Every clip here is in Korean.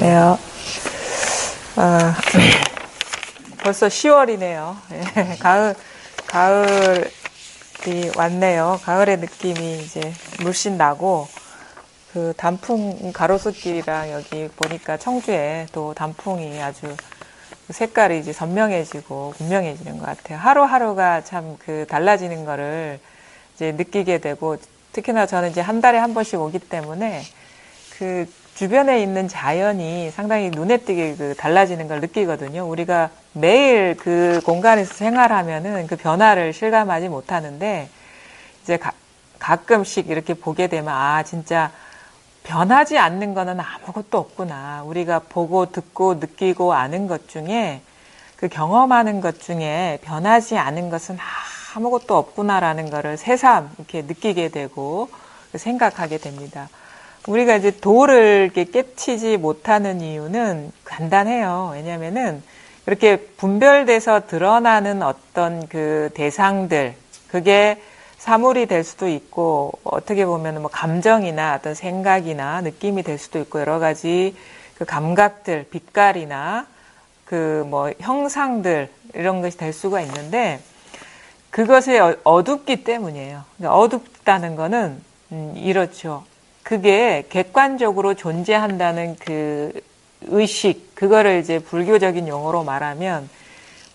네요. 벌써 10월이네요. 가을이 왔네요. 가을의 느낌이 이제 물씬 나고, 그 단풍 가로수길이랑 여기 보니까 청주에 또 단풍이 아주 색깔이 이제 선명해지고 분명해지는 것 같아요. 하루하루가 참 그 달라지는 거를 이제 느끼게 되고, 특히나 저는 이제 한 달에 한 번씩 오기 때문에 그 주변에 있는 자연이 상당히 눈에 띄게 그 달라지는 걸 느끼거든요. 우리가 매일 그 공간에서 생활하면은 그 변화를 실감하지 못하는데, 이제 가끔씩 이렇게 보게 되면, 아, 진짜 변하지 않는 거는 아무것도 없구나. 우리가 보고 듣고 느끼고 아는 것 중에, 그 경험하는 것 중에 변하지 않은 것은 아무것도 없구나라는 거를 새삼 이렇게 느끼게 되고 생각하게 됩니다. 우리가 이제 도를 이렇게 깨치지 못하는 이유는 간단해요. 왜냐면은 이렇게 분별돼서 드러나는 어떤 그 대상들, 그게 사물이 될 수도 있고, 어떻게 보면 뭐 감정이나 어떤 생각이나 느낌이 될 수도 있고, 여러 가지 그 감각들, 빛깔이나 그 뭐 형상들, 이런 것이 될 수가 있는데, 그것에 어둡기 때문이에요. 그러니까 어둡다는 거는, 이렇죠. 그게 객관적으로 존재한다는 그 의식, 그거를 이제 불교적인 용어로 말하면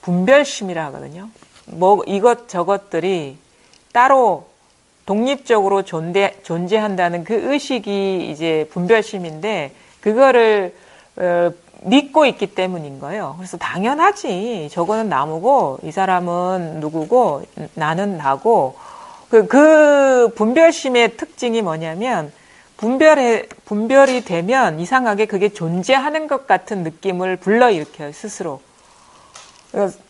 분별심이라 하거든요. 뭐 이것저것들이 따로 독립적으로 존재한다는 그 의식이 이제 분별심인데, 그거를 믿고 있기 때문인 거예요. 그래서 당연하지. 저거는 나무고, 이 사람은 누구고, 나는 나고. 그 분별심의 특징이 뭐냐면, 분별이 되면 이상하게 그게 존재하는 것 같은 느낌을 불러일으켜요, 스스로.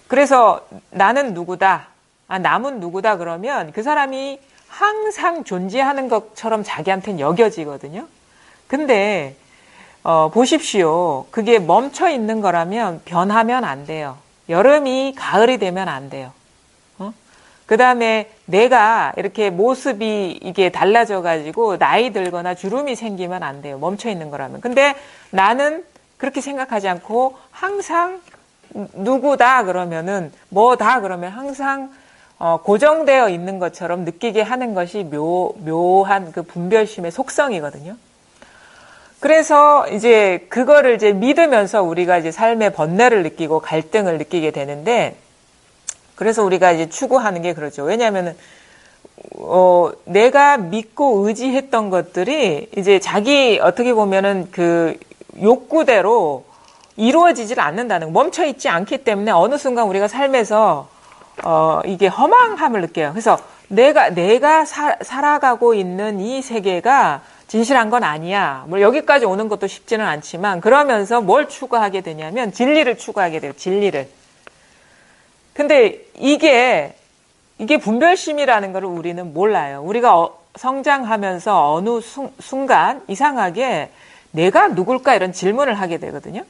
그래서 나는 누구다, 남은 누구다 그러면 그 사람이 항상 존재하는 것처럼 자기한테는 여겨지거든요. 근데 보십시오. 그게 멈춰 있는 거라면 변하면 안 돼요. 여름이 가을이 되면 안 돼요. 그 다음에 내가 이렇게 모습이 이게 달라져가지고 나이 들거나 주름이 생기면 안 돼요. 멈춰 있는 거라면. 근데 나는 그렇게 생각하지 않고 항상 누구다 그러면은 뭐다 그러면 항상 고정되어 있는 것처럼 느끼게 하는 것이 묘한 그 분별심의 속성이거든요. 그래서 이제 그거를 이제 믿으면서 우리가 이제 삶의 번뇌를 느끼고 갈등을 느끼게 되는데, 그래서 우리가 이제 추구하는 게 그러죠. 왜냐하면은 내가 믿고 의지했던 것들이 이제 자기 어떻게 보면은 그 욕구대로 이루어지질 않는다는, 멈춰 있지 않기 때문에 어느 순간 우리가 삶에서 이게 허망함을 느껴요. 그래서 내가 살아가고 있는 이 세계가 진실한 건 아니야. 뭐 여기까지 오는 것도 쉽지는 않지만, 그러면서 뭘 추구하게 되냐면 진리를 추구하게 돼요. 진리를. 근데 이게 분별심이라는 걸 우리는 몰라요. 우리가 성장하면서 어느 순간 이상하게 내가 누굴까 이런 질문을 하게 되거든요.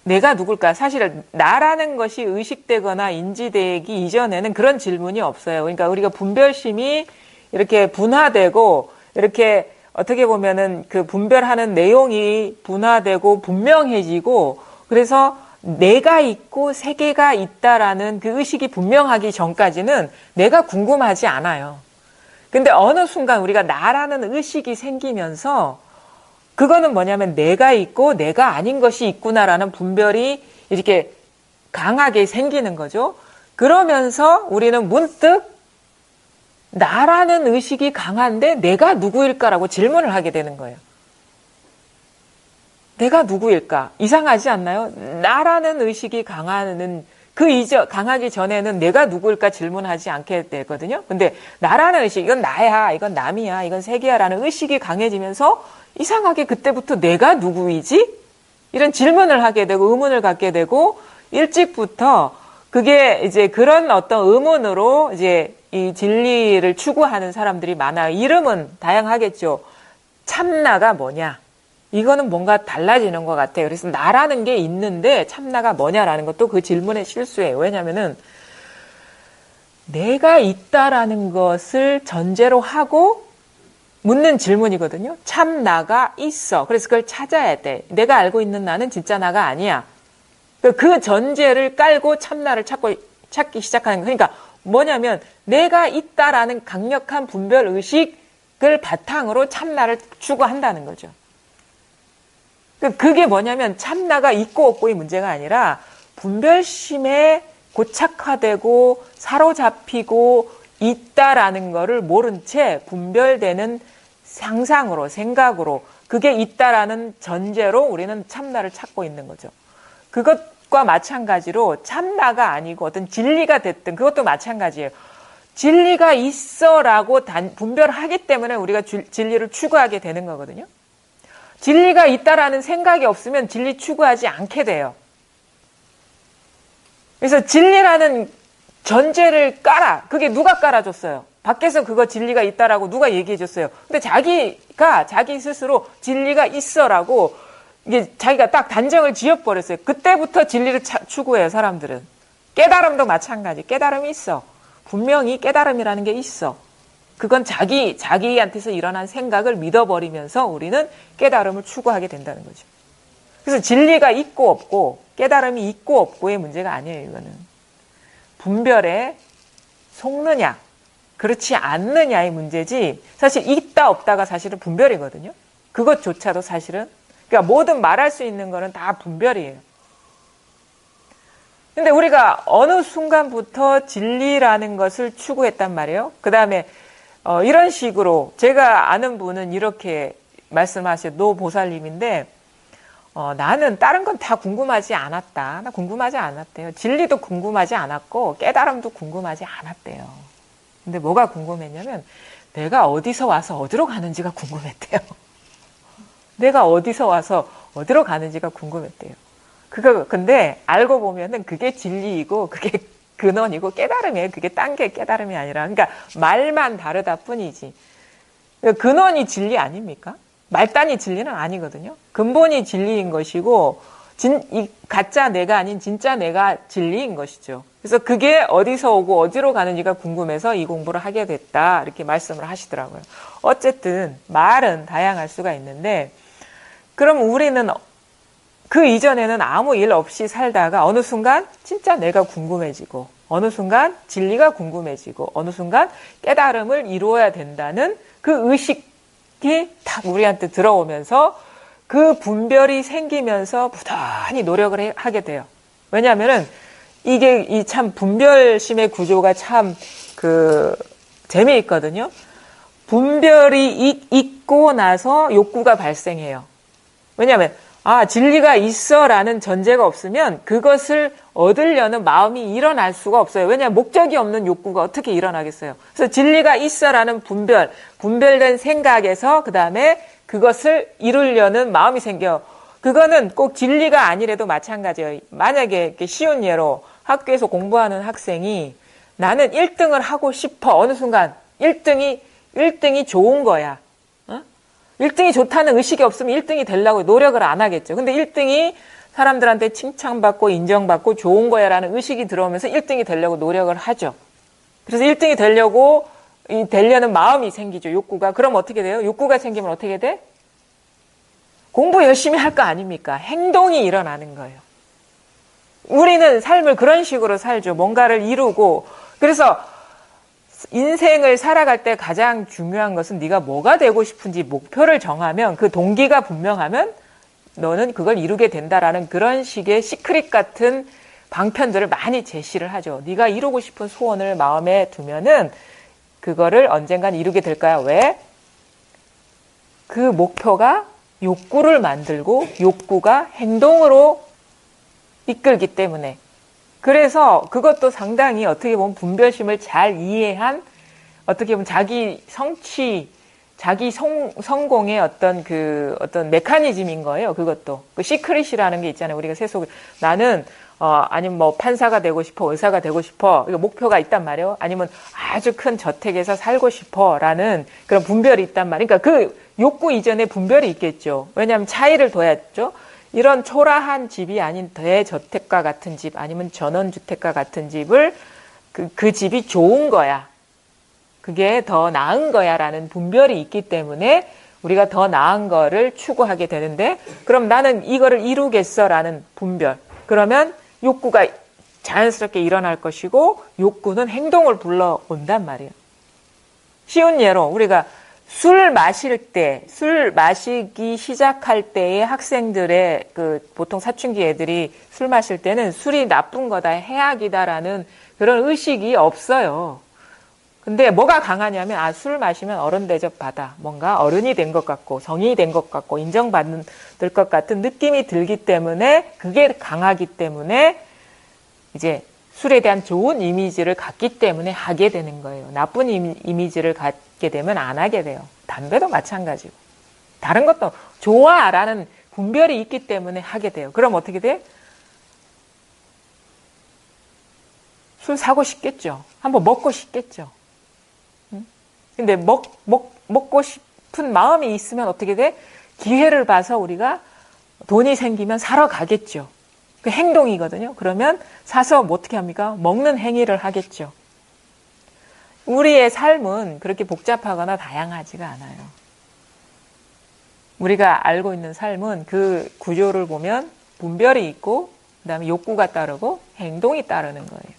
내가 누굴까? 사실 나라는 것이 의식되거나 인지되기 이전에는 그런 질문이 없어요. 그러니까 우리가 분별심이 이렇게 분화되고, 이렇게 어떻게 보면은 그 분별하는 내용이 분화되고 분명해지고, 그래서 내가 있고 세계가 있다라는 그 의식이 분명하기 전까지는 내가 궁금하지 않아요. 근데 어느 순간 우리가 나라는 의식이 생기면서, 그거는 뭐냐면 내가 있고 내가 아닌 것이 있구나라는 분별이 이렇게 강하게 생기는 거죠. 그러면서 우리는 문득 나라는 의식이 강한데 내가 누구일까라고 질문을 하게 되는 거예요. 내가 누구일까? 이상하지 않나요? 나라는 의식이 강하기 전에는 내가 누구일까 질문하지 않게 되거든요. 근데 나라는 의식, 이건 나야, 이건 남이야, 이건 세계야라는 의식이 강해지면서 이상하게 그때부터 내가 누구이지? 이런 질문을 하게 되고 의문을 갖게 되고, 일찍부터 그게 이제 그런 어떤 의문으로 이제 이 진리를 추구하는 사람들이 많아요. 이름은 다양하겠죠. 참나가 뭐냐? 이거는 뭔가 달라지는 것 같아요. 그래서 나라는 게 있는데 참나가 뭐냐라는 것도 그 질문의 실수예요. 왜냐면은 내가 있다라는 것을 전제로 하고 묻는 질문이거든요. 참 나가 있어. 그래서 그걸 찾아야 돼. 내가 알고 있는 나는 진짜 나가 아니야. 그 전제를 깔고 참나를 찾기 시작하는 거예요. 그러니까 뭐냐면 내가 있다라는 강력한 분별 의식을 바탕으로 참나를 추구한다는 거죠. 그게 뭐냐면 참나가 있고 없고의 문제가 아니라 분별심에 고착화되고 사로잡히고 있다라는 거를 모른 채 분별되는 상상으로, 생각으로 그게 있다라는 전제로 우리는 참나를 찾고 있는 거죠. 그것과 마찬가지로 참나가 아니고 어떤 진리가 됐든 그것도 마찬가지예요. 진리가 있어라고 분별하기 때문에 우리가 진리를 추구하게 되는 거거든요. 진리가 있다라는 생각이 없으면 진리 추구하지 않게 돼요. 그래서 진리라는 전제를 깔아. 그게 누가 깔아줬어요? 밖에서 그거 진리가 있다라고 누가 얘기해줬어요? 근데 자기가 자기 스스로 진리가 있어라고 이게 자기가 딱 단정을 지어버렸어요. 그때부터 진리를 추구해요, 사람들은. 깨달음도 마찬가지. 깨달음이 있어. 분명히 깨달음이라는 게 있어. 그건 자기한테서 일어난 생각을 믿어버리면서 우리는 깨달음을 추구하게 된다는 거죠. 그래서 진리가 있고 없고 깨달음이 있고 없고의 문제가 아니에요, 이거는. 분별에 속느냐, 그렇지 않느냐의 문제지 사실 있다 없다가 사실은 분별이거든요. 그것조차도 사실은 그러니까 모든 말할 수 있는 거는 다 분별이에요. 근데 우리가 어느 순간부터 진리라는 것을 추구했단 말이에요. 그 다음에 이런 식으로 제가 아는 분은 이렇게 말씀하셔요. 노보살님인데 나는 다른 건 다 궁금하지 않았다. 나 궁금하지 않았대요. 진리도 궁금하지 않았고 깨달음도 궁금하지 않았대요. 근데 뭐가 궁금했냐면 내가 어디서 와서 어디로 가는지가 궁금했대요. 내가 어디서 와서 어디로 가는지가 궁금했대요. 근데 알고 보면은 그게 진리이고 그게 근원이고 깨달음이에요. 그게 딴 게 깨달음이 아니라. 그러니까 말만 다르다 뿐이지. 근원이 진리 아닙니까? 말단이 진리는 아니거든요. 근본이 진리인 것이고 이 가짜 내가 아닌 진짜 내가 진리인 것이죠. 그래서 그게 어디서 오고 어디로 가는지가 궁금해서 이 공부를 하게 됐다. 이렇게 말씀을 하시더라고요. 어쨌든 말은 다양할 수가 있는데 그럼 우리는 그 이전에는 아무 일 없이 살다가 어느 순간 진짜 내가 궁금해지고 어느 순간 진리가 궁금해지고 어느 순간 깨달음을 이루어야 된다는 그 의식이 딱 우리한테 들어오면서 그 분별이 생기면서 부단히 노력을 하게 돼요. 왜냐하면은 이게 이 참 분별심의 구조가 참 재미있거든요. 분별이 있고 나서 욕구가 발생해요. 왜냐하면 진리가 있어라는 전제가 없으면 그것을 얻으려는 마음이 일어날 수가 없어요. 왜냐하면 목적이 없는 욕구가 어떻게 일어나겠어요. 그래서 진리가 있어라는 분별된 생각에서 그 다음에 그것을 이루려는 마음이 생겨요. 그거는 꼭 진리가 아니래도 마찬가지예요. 만약에 이렇게 쉬운 예로 학교에서 공부하는 학생이 나는 1등을 하고 싶어. 어느 순간 1등이 좋은 거야. 1등이 좋다는 의식이 없으면 1등이 되려고 노력을 안 하겠죠. 근데 1등이 사람들한테 칭찬받고 인정받고 좋은 거야 라는 의식이 들어오면서 1등이 되려고 노력을 하죠. 그래서 1등이 되려는 마음이 생기죠. 욕구가. 그럼 어떻게 돼요? 욕구가 생기면 어떻게 돼? 공부 열심히 할 거 아닙니까? 행동이 일어나는 거예요. 우리는 삶을 그런 식으로 살죠. 뭔가를 이루고. 그래서 인생을 살아갈 때 가장 중요한 것은 네가 뭐가 되고 싶은지 목표를 정하면 그 동기가 분명하면 너는 그걸 이루게 된다라는 그런 식의 시크릿 같은 방편들을 많이 제시를 하죠. 네가 이루고 싶은 소원을 마음에 두면은 그거를 언젠간 이루게 될 거야. 왜? 그 목표가 욕구를 만들고 욕구가 행동으로 이끌기 때문에. 그래서 그것도 상당히 어떻게 보면 분별심을 잘 이해한 어떻게 보면 자기 성취, 자기 성공의 어떤 메커니즘인 거예요. 그것도. 그 시크릿이라는 게 있잖아요. 우리가 세속에. 나는, 아니면 뭐 판사가 되고 싶어, 의사가 되고 싶어. 이거 목표가 있단 말이에요. 아니면 아주 큰 저택에서 살고 싶어. 라는 그런 분별이 있단 말이에요. 그러니까 그 욕구 이전에 분별이 있겠죠. 왜냐하면 차이를 둬야죠. 이런 초라한 집이 아닌 대저택과 같은 집 아니면 전원주택과 같은 집을 그 집이 좋은 거야. 그게 더 나은 거야 라는 분별이 있기 때문에 우리가 더 나은 거를 추구하게 되는데, 그럼 나는 이거를 이루겠어 라는 분별, 그러면 욕구가 자연스럽게 일어날 것이고 욕구는 행동을 불러온단 말이에요. 쉬운 예로 우리가 술 마시기 시작할 때의 학생들의 보통 사춘기 애들이 술 마실 때는 술이 나쁜 거다, 해악이다라는 그런 의식이 없어요. 근데 뭐가 강하냐면, 술 마시면 어른 대접 받아. 뭔가 어른이 된 것 같고, 성인이 된 것 같고, 인정받을 것 같은 느낌이 들기 때문에, 그게 강하기 때문에, 이제 술에 대한 좋은 이미지를 갖기 때문에 하게 되는 거예요. 나쁜 이미지를 갖게 되면 안 하게 돼요. 담배도 마찬가지고. 다른 것도 좋아라는 분별이 있기 때문에 하게 돼요. 그럼 어떻게 돼? 술 사고 싶겠죠. 한번 먹고 싶겠죠. 근데 먹고 싶은 마음이 있으면 어떻게 돼? 기회를 봐서 우리가 돈이 생기면 사러 가겠죠. 그 행동이거든요. 그러면 사서 어떻게 합니까? 먹는 행위를 하겠죠. 우리의 삶은 그렇게 복잡하거나 다양하지가 않아요. 우리가 알고 있는 삶은 그 구조를 보면 분별이 있고, 그 다음에 욕구가 따르고 행동이 따르는 거예요.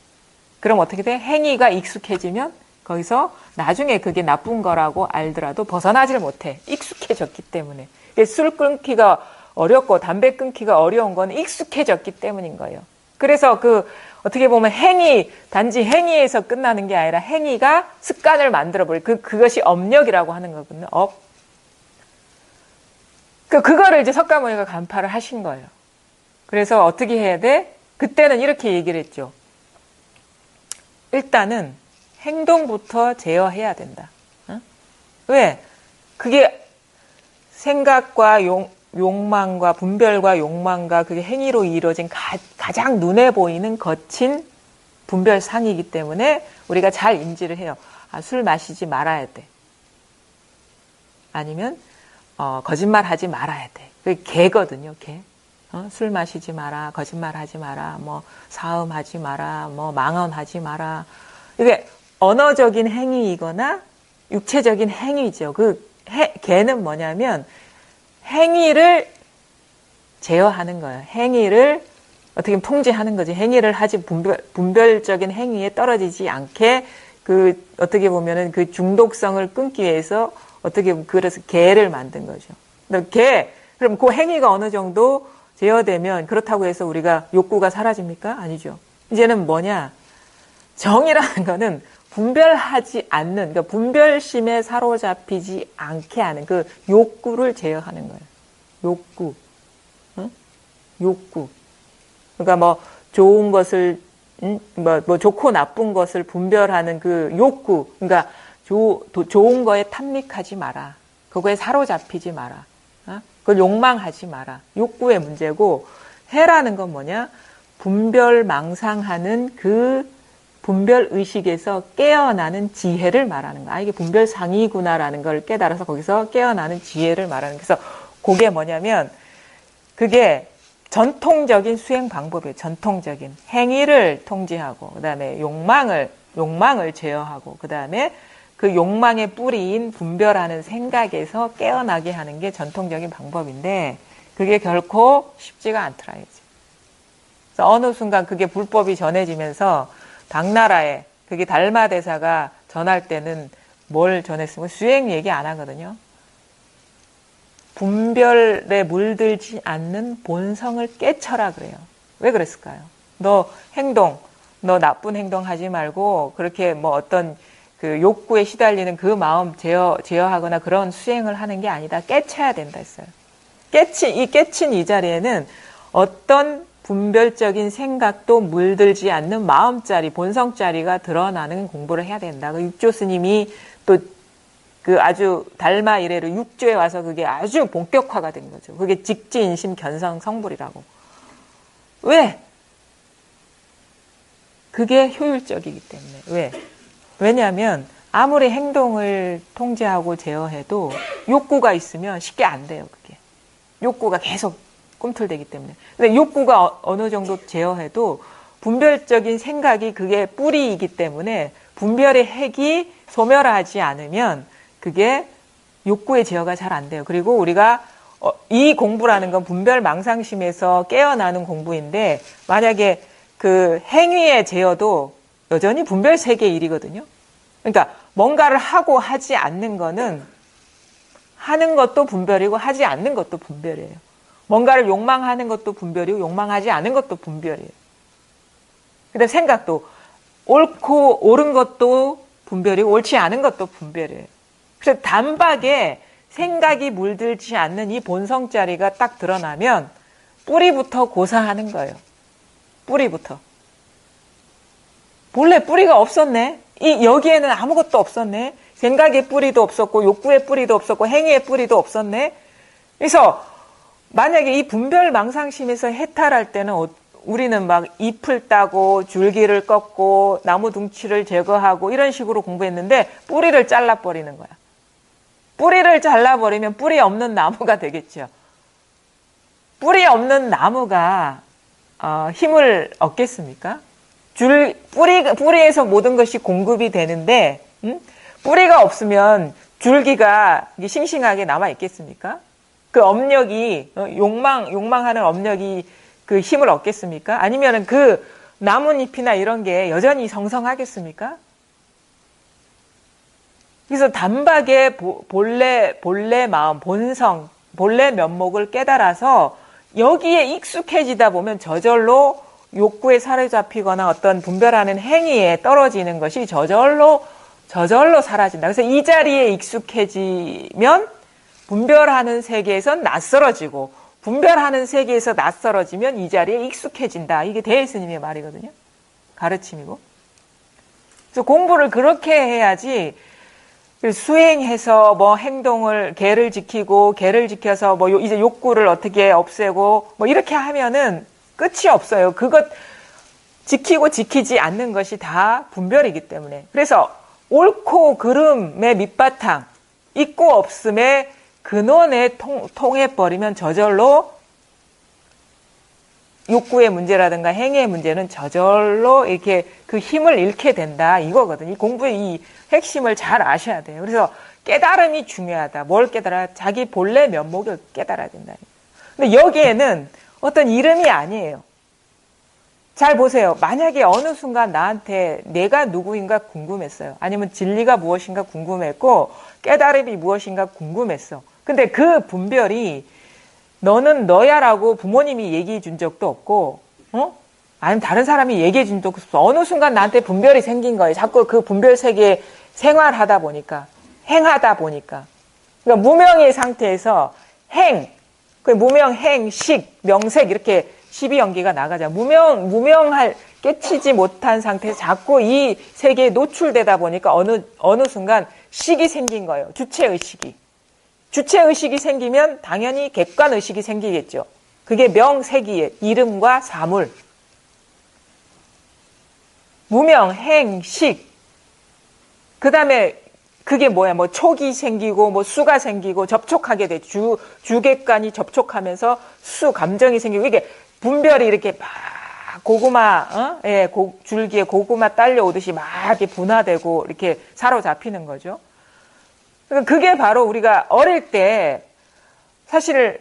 그럼 어떻게 돼? 행위가 익숙해지면 거기서 나중에 그게 나쁜 거라고 알더라도 벗어나질 못해. 익숙해졌기 때문에. 술 끊기가 어렵고 담배 끊기가 어려운 건 익숙해졌기 때문인 거예요. 그래서 어떻게 보면 단지 행위에서 끝나는 게 아니라 행위가 습관을 만들어버려. 그것이 업력이라고 하는 거거든요. 그거를 이제 석가모니가 간파를 하신 거예요. 그래서 어떻게 해야 돼? 그때는 이렇게 얘기를 했죠. 일단은 행동부터 제어해야 된다. 왜? 그게 생각과 욕망과 분별과 욕망과 그게 행위로 이루어진 가장 눈에 보이는 거친 분별상이기 때문에 우리가 잘 인지를 해요. 술 마시지 말아야 돼. 아니면 거짓말하지 말아야 돼. 그게 개거든요. 개. 술 마시지 마라, 거짓말하지 마라, 사음하지 마라, 망언하지 마라. 이게 언어적인 행위이거나 육체적인 행위죠. 개는 뭐냐면 행위를 제어하는 거예요. 행위를 어떻게 보면 통제하는 거지. 행위를 하지 분별적인 행위에 떨어지지 않게 어떻게 보면은 그 중독성을 끊기 위해서 어떻게 보면 그래서 개를 만든 거죠. 그럼 그 행위가 어느 정도 제어되면 그렇다고 해서 우리가 욕구가 사라집니까? 아니죠. 이제는 뭐냐? 정이라는 거는 분별하지 않는, 그러니까 분별심에 사로잡히지 않게 하는 그 욕구를 제어하는 거예요. 욕구. 응? 욕구. 그러니까 좋은 것을, 좋고 나쁜 것을 분별하는 그 욕구. 그러니까 좋은 거에 탐닉하지 마라. 그거에 사로잡히지 마라. 그걸 욕망하지 마라. 욕구의 문제고, 해라는 건 뭐냐? 분별망상하는 그 분별의식에서 깨어나는 지혜를 말하는 거야. 이게 분별상이구나라는 걸 깨달아서 거기서 깨어나는 지혜를 말하는 거야. 그래서 그게 뭐냐면, 그게 전통적인 수행 방법이에요. 전통적인. 행위를 통제하고, 그 다음에 욕망을 제어하고, 그 다음에 그 욕망의 뿌리인 분별하는 생각에서 깨어나게 하는 게 전통적인 방법인데, 그게 결코 쉽지가 않더라. 그래서 어느 순간 그게 불법이 전해지면서 당나라에 그게 달마대사가 전할 때는 뭘 전했으면 수행 얘기 안 하거든요. 분별에 물들지 않는 본성을 깨쳐라 그래요. 왜 그랬을까요? 너 나쁜 행동 하지 말고 그렇게 어떤 그 욕구에 시달리는 그 마음 제어하거나 그런 수행을 하는 게 아니다. 깨쳐야 된다 했어요. 깨친 이 자리에는 어떤 분별적인 생각도 물들지 않는 마음짜리, 본성짜리가 드러나는 공부를 해야 된다. 육조 스님이 또 아주 달마 이래로 육조에 와서 그게 아주 본격화가 된 거죠. 그게 직지인심 견성 성불이라고. 왜? 그게 효율적이기 때문에. 왜? 왜냐하면 아무리 행동을 통제하고 제어해도 욕구가 있으면 쉽게 안 돼요. 그게. 욕구가 계속 꿈틀대기 때문에. 근데 욕구가 어느 정도 제어해도 분별적인 생각이 그게 뿌리이기 때문에 분별의 핵이 소멸하지 않으면 그게 욕구의 제어가 잘 안 돼요. 그리고 우리가 이 공부라는 건 분별 망상심에서 깨어나는 공부인데 만약에 그 행위의 제어도 여전히 분별 세계의 일이거든요. 그러니까 뭔가를 하고 하지 않는 거는 하는 것도 분별이고 하지 않는 것도 분별이에요. 뭔가를 욕망하는 것도 분별이고 욕망하지 않은 것도 분별이에요. 그다음 생각도 옳고 옳은 것도 분별이고 옳지 않은 것도 분별이에요. 그래서 단박에 생각이 물들지 않는 이 본성자리가 딱 드러나면 뿌리부터 고사하는 거예요. 뿌리부터. 본래 뿌리가 없었네. 여기에는 아무것도 없었네. 생각의 뿌리도 없었고 욕구의 뿌리도 없었고 행위의 뿌리도 없었네. 그래서 만약에 이 분별 망상심에서 해탈할 때는 우리는 막 잎을 따고 줄기를 꺾고 나무 둥치를 제거하고 이런 식으로 공부했는데 뿌리를 잘라버리는 거야. 뿌리를 잘라버리면 뿌리 없는 나무가 되겠죠. 뿌리 없는 나무가 힘을 얻겠습니까? 뿌리에서 모든 것이 공급이 되는데 뿌리가 없으면 줄기가 싱싱하게 남아 있겠습니까? 그 업력이 욕망하는 업력이 그 힘을 얻겠습니까? 아니면은 그 나뭇잎이나 이런 게 여전히 성성하겠습니까? 그래서 단박에 본래 마음, 본성, 본래 면목을 깨달아서 여기에 익숙해지다 보면 저절로 욕구에 사로잡히거나 어떤 분별하는 행위에 떨어지는 것이 저절로 사라진다. 그래서 이 자리에 익숙해지면 분별하는 세계에선 낯설어지고 분별하는 세계에서 낯설어지면 이 자리에 익숙해진다. 이게 대일 스님의 말이거든요. 가르침이고. 그래서 공부를 그렇게 해야지 수행해서 뭐 행동을 계를 지켜서 뭐 이제 욕구를 어떻게 없애고 뭐 이렇게 하면은 끝이 없어요. 그것 지키고 지키지 않는 것이 다 분별이기 때문에. 그래서 옳고 그름의 밑바탕, 있고 없음의 근원에 통해버리면 저절로 욕구의 문제라든가 행위의 문제는 저절로 이렇게 그 힘을 잃게 된다. 이거거든요. 이 공부의 이 핵심을 잘 아셔야 돼요. 그래서 깨달음이 중요하다. 뭘 깨달아? 자기 본래 면목을 깨달아야 된다. 근데 여기에는 어떤 이름이 아니에요. 잘 보세요. 만약에 어느 순간 나한테 내가 누구인가 궁금했어요. 아니면 진리가 무엇인가 궁금했고 깨달음이 무엇인가 궁금했어. 근데 그 분별이 너는 너야라고 부모님이 얘기해 준 적도 없고, 아니면 다른 사람이 얘기해 준 적도 없어. 어느 순간 나한테 분별이 생긴 거예요. 자꾸 그 분별 세계에 생활하다 보니까, 행하다 보니까. 그러니까 무명의 상태에서 무명, 행, 식, 명색 이렇게 12연기가 나가자. 무명할, 깨치지 못한 상태에서 자꾸 이 세계에 노출되다 보니까 어느 순간 식이 생긴 거예요. 주체의식이. 주체의식이 생기면 당연히 객관의식이 생기겠죠. 그게 명색이에요. 이름과 사물. 무명, 행, 식. 그 다음에 그게 뭐야? 뭐 촉이 생기고 뭐 수가 생기고 접촉하게 돼. 주객관이 접촉하면서 감정이 생기고 이게 분별이 이렇게 막 고구마, 줄기에 고구마 딸려오듯이 막 이렇게 분화되고 이렇게 사로잡히는 거죠. 그러니까 그게 바로 우리가 어릴 때 사실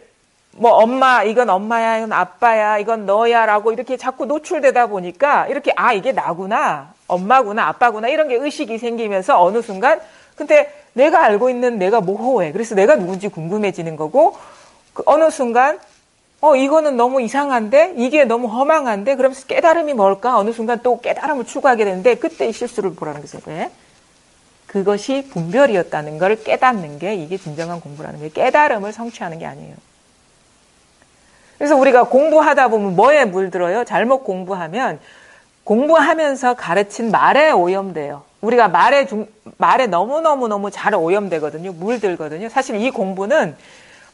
뭐 엄마, 이건 엄마야, 이건 아빠야, 이건 너야라고 이렇게 자꾸 노출되다 보니까 이렇게 이게 나구나, 엄마구나, 아빠구나 이런 게 의식이 생기면서 어느 순간 근데 내가 알고 있는 내가 모호해. 그래서 내가 누군지 궁금해지는 거고 어느 순간 이거는 너무 이상한데 이게 너무 허망한데 그러면서 깨달음이 뭘까? 어느 순간 또 깨달음을 추구하게 되는데 그때 이 실수를 보라는 거죠. 왜? 그것이 분별이었다는 걸 깨닫는 게 이게 진정한 공부라는 거예요. 깨달음을 성취하는 게 아니에요. 그래서 우리가 공부하다 보면 뭐에 물들어요? 잘못 공부하면 공부하면서 가르친 말에 오염돼요. 우리가 말에 너무 잘 오염되거든요. 물들거든요. 사실 이 공부는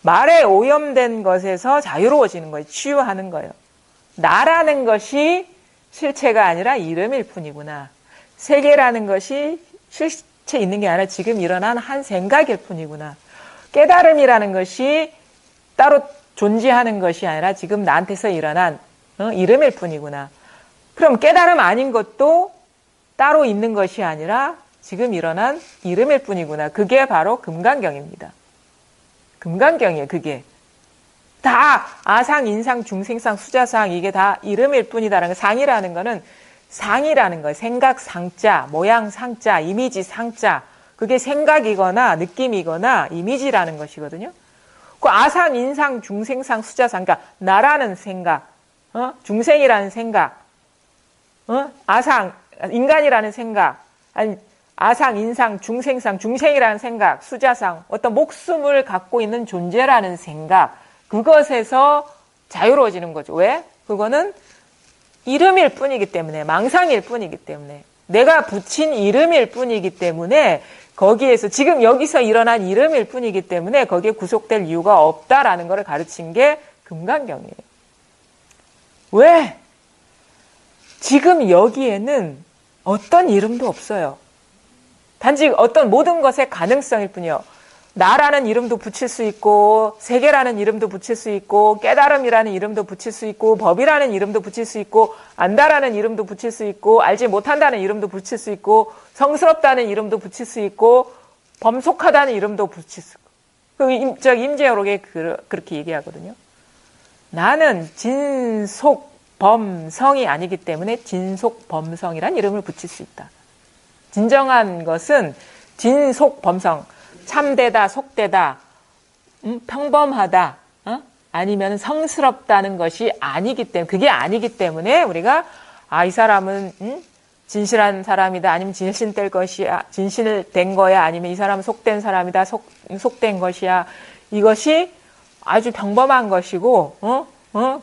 말에 오염된 것에서 자유로워지는 거예요. 치유하는 거예요. 나라는 것이 실체가 아니라 이름일 뿐이구나. 세계라는 것이 실체 있는 게 아니라 지금 일어난 한 생각일 뿐이구나. 깨달음이라는 것이 따로 존재하는 것이 아니라 지금 나한테서 일어난 이름일 뿐이구나. 그럼 깨달음 아닌 것도 따로 있는 것이 아니라 지금 일어난 이름일 뿐이구나. 그게 바로 금강경입니다. 금강경이에요. 그게. 다 아상, 인상, 중생상, 수자상 이게 다 이름일 뿐이다라는 거. 상이라는 거는 상이라는 거예요. 생각 상자, 모양 상자, 이미지 상자. 그게 생각이거나 느낌이거나 이미지라는 것이거든요. 그 아상, 인상, 중생상, 수자상. 그러니까 나라는 생각, 중생이라는 생각, 아상, 인간이라는 생각, 아니 아상, 인상, 중생상, 중생이라는 생각, 수자상, 어떤 목숨을 갖고 있는 존재라는 생각, 그것에서 자유로워지는 거죠. 왜? 그거는 이름일 뿐이기 때문에, 망상일 뿐이기 때문에, 내가 붙인 이름일 뿐이기 때문에, 거기에서, 지금 여기서 일어난 이름일 뿐이기 때문에, 거기에 구속될 이유가 없다라는 것을 가르친 게 금강경이에요. 왜? 지금 여기에는 어떤 이름도 없어요. 단지 어떤 모든 것의 가능성일 뿐이요. 나라는 이름도 붙일 수 있고, 세계라는 이름도 붙일 수 있고, 깨달음이라는 이름도 붙일 수 있고, 법이라는 이름도 붙일 수 있고, 안다라는 이름도 붙일 수 있고, 알지 못한다는 이름도 붙일 수 있고, 성스럽다는 이름도 붙일 수 있고, 범속하다는 이름도 붙일 수 있고. 임재호록에 그렇게 얘기하거든요. 나는 진속범성이 아니기 때문에 진속범성이란 이름을 붙일 수 있다. 진정한 것은 진속범성, 참되다, 속되다, 평범하다, 아니면 성스럽다는 것이 아니기 때문에, 그게 아니기 때문에 우리가 이 사람은 진실한 사람이다, 아니면 진실될 것이야, 진실된 거야, 아니면 이 사람은 속된 사람이다, 속된 것이야. 이것이 아주 평범한 것이고,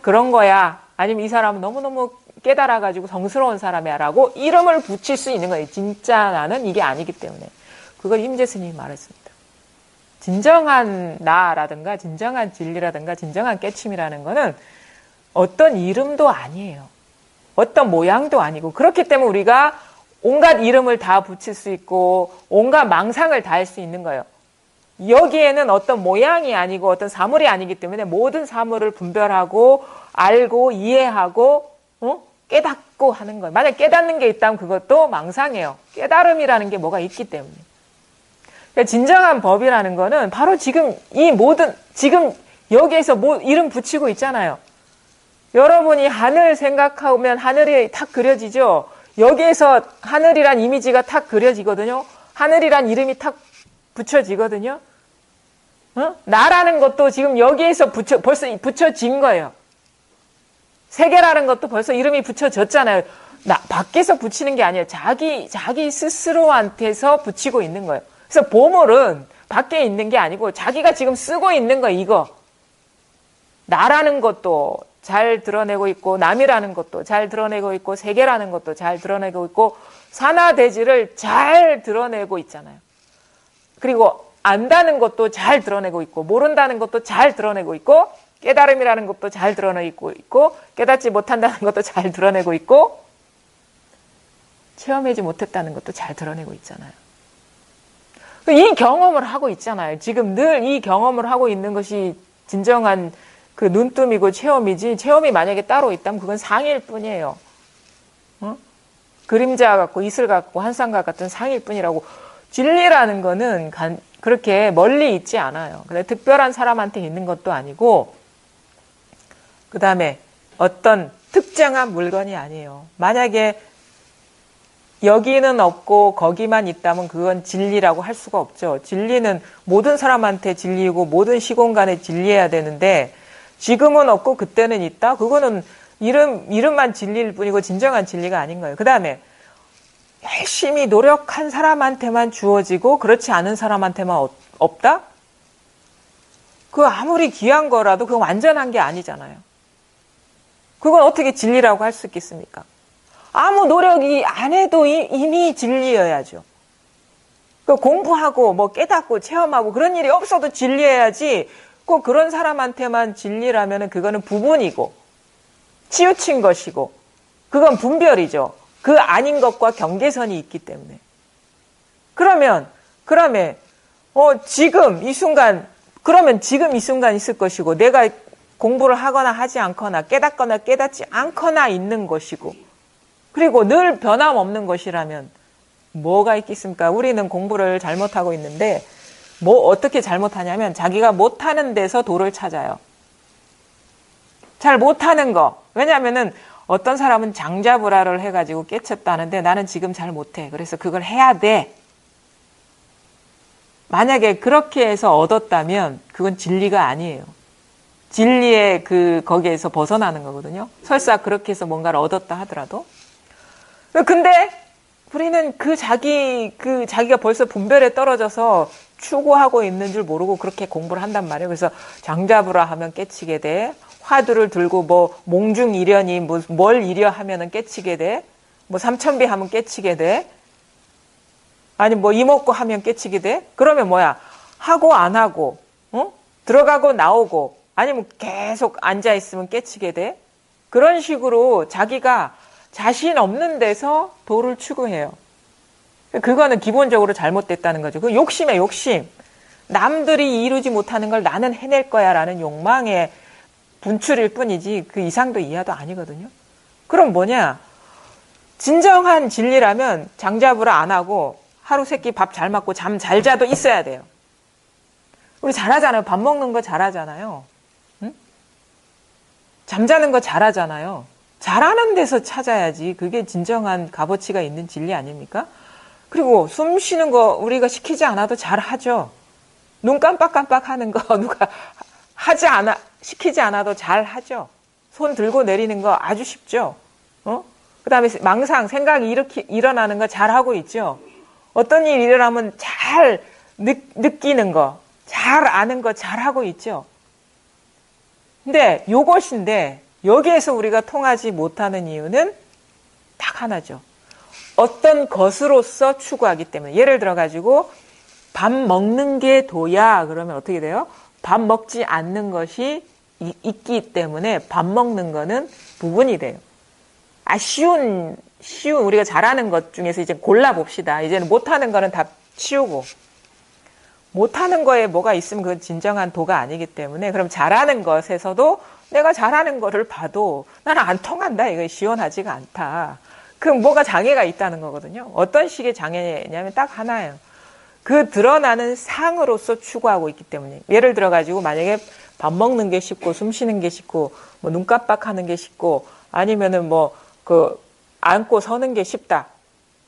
그런 거야. 아니면 이 사람은 너무너무 깨달아가지고 성스러운 사람이야라고 이름을 붙일 수 있는 거예요. 진짜 나는 이게 아니기 때문에. 그걸 임재 스님이 말했습니다. 진정한 나라든가 진정한 진리라든가 진정한 깨침이라는 거는 어떤 이름도 아니에요. 어떤 모양도 아니고, 그렇기 때문에 우리가 온갖 이름을 다 붙일 수 있고 온갖 망상을 다 할 수 있는 거예요. 여기에는 어떤 모양이 아니고 어떤 사물이 아니기 때문에 모든 사물을 분별하고 알고 이해하고 깨닫고 하는 거예요. 만약 깨닫는 게 있다면 그것도 망상이에요. 깨달음이라는 게 뭐가 있기 때문에. 그러니까 진정한 법이라는 거는 바로 지금 지금 여기에서 이름 붙이고 있잖아요. 여러분이 하늘 생각하면 하늘이 탁 그려지죠. 여기에서 하늘이란 이미지가 탁 그려지거든요. 하늘이란 이름이 탁 붙여지거든요. 나라는 것도 지금 여기에서 벌써 붙여진 거예요. 세계라는 것도 벌써 이름이 붙여졌잖아요. 밖에서 붙이는 게 아니에요. 자기 스스로한테서 붙이고 있는 거예요. 그래서 보물은 밖에 있는 게 아니고 자기가 지금 쓰고 있는 거, 이거. 나라는 것도 잘 드러내고 있고, 남이라는 것도 잘 드러내고 있고, 세계라는 것도 잘 드러내고 있고, 산하대지를 잘 드러내고 있잖아요. 그리고 안다는 것도 잘 드러내고 있고, 모른다는 것도 잘 드러내고 있고, 깨달음이라는 것도 잘 드러내고 있고, 깨닫지 못한다는 것도 잘 드러내고 있고, 체험하지 못했다는 것도 잘 드러내고 있잖아요. 이 경험을 하고 있잖아요. 지금 늘 이 경험을 하고 있는 것이 진정한 그 눈뜸이고 체험이지, 체험이 만약에 따로 있다면 그건 상일 뿐이에요. 그림자 같고 이슬 같고 한쌍각 같은 상일 뿐이라고. 진리라는 거는 그렇게 멀리 있지 않아요. 근데 특별한 사람한테 있는 것도 아니고, 그 다음에 어떤 특정한 물건이 아니에요. 만약에 여기는 없고 거기만 있다면 그건 진리라고 할 수가 없죠. 진리는 모든 사람한테 진리고 모든 시공간에 진리해야 되는데, 지금은 없고 그때는 있다? 그거는 이름만 진리일 뿐이고 진정한 진리가 아닌 거예요. 그 다음에 열심히 노력한 사람한테만 주어지고 그렇지 않은 사람한테만 없다? 그 아무리 귀한 거라도 그건 완전한 게 아니잖아요. 그건 어떻게 진리라고 할 수 있겠습니까? 아무 노력이 안 해도 이미 진리여야죠. 공부하고 뭐 깨닫고 체험하고 그런 일이 없어도 진리해야지, 꼭 그런 사람한테만 진리라면 그거는 부분이고 치우친 것이고 그건 분별이죠. 그 아닌 것과 경계선이 있기 때문에. 그러면 지금 이 순간 있을 것이고, 내가 공부를 하거나 하지 않거나 깨닫거나 깨닫지 않거나 있는 것이고, 그리고 늘 변함없는 것이라면 뭐가 있겠습니까? 우리는 공부를 잘못하고 있는데 뭐 어떻게 잘못하냐면 자기가 못하는 데서 도를 찾아요. 잘 못하는 거. 왜냐하면은 어떤 사람은 장자불화를 해가지고 깨쳤다는데 나는 지금 잘 못해. 그래서 그걸 해야 돼. 만약에 그렇게 해서 얻었다면 그건 진리가 아니에요. 진리의 거기에서 벗어나는 거거든요. 설사 그렇게 해서 뭔가를 얻었다 하더라도. 근데 우리는 자기가 벌써 분별에 떨어져서 추구하고 있는 줄 모르고 그렇게 공부를 한단 말이에요. 그래서 장자불화 하면 깨치게 돼. 화두를 들고 뭐 몽중이련이 뭘 이려 하면은 깨치게 돼. 뭐 삼천비 하면 깨치게 돼. 아니 뭐 이목구 하면 깨치게 돼. 그러면 뭐야? 하고 안 하고, 들어가고 나오고, 아니면 계속 앉아 있으면 깨치게 돼. 그런 식으로 자기가 자신 없는 데서 도를 추구해요. 그거는 기본적으로 잘못됐다는 거죠. 그 욕심에 욕심. 남들이 이루지 못하는 걸 나는 해낼 거야 라는 욕망의 분출일 뿐이지 그 이상도 이하도 아니거든요. 그럼 뭐냐? 진정한 진리라면 장자불화 안 하고 하루 세끼 밥 잘 먹고 잠 잘 자도 있어야 돼요. 우리 잘하잖아요. 밥 먹는 거 잘하잖아요. 응? 잠자는 거 잘하잖아요. 잘하는 데서 찾아야지 그게 진정한 값어치가 있는 진리 아닙니까? 그리고 숨 쉬는 거 우리가 시키지 않아도 잘하죠. 눈 깜빡깜빡 하는 거 누가 시키지 않아도 잘하죠. 손 들고 내리는 거 아주 쉽죠. 그 다음에 망상, 생각이 이렇게 일어나는 거 잘하고 있죠. 어떤 일이 일어나면 잘 느끼는 거, 잘 아는 거 잘하고 있죠. 근데 요것인데 여기에서 우리가 통하지 못하는 이유는 딱 하나죠. 어떤 것으로서 추구하기 때문에. 예를 들어가지고 밥 먹는 게 도야 그러면 어떻게 돼요? 밥 먹지 않는 것이 있기 때문에 밥 먹는 거는 부분이 돼요. 쉬운 우리가 잘하는 것 중에서 이제 골라봅시다. 이제는 못하는 거는 다 치우고. 못하는 거에 뭐가 있으면 그건 진정한 도가 아니기 때문에 그럼 잘하는 것에서도 내가 잘하는 거를 봐도 나는 안 통한다. 이거 시원하지가 않다. 그럼 뭐가 장애가 있다는 거거든요. 어떤 식의 장애냐면 딱 하나예요. 그 드러나는 상으로서 추구하고 있기 때문에. 예를 들어가지고 만약에 밥 먹는 게 쉽고 숨 쉬는 게 쉽고 뭐 눈 깜빡하는 게 쉽고 아니면은 앉고 서는 게 쉽다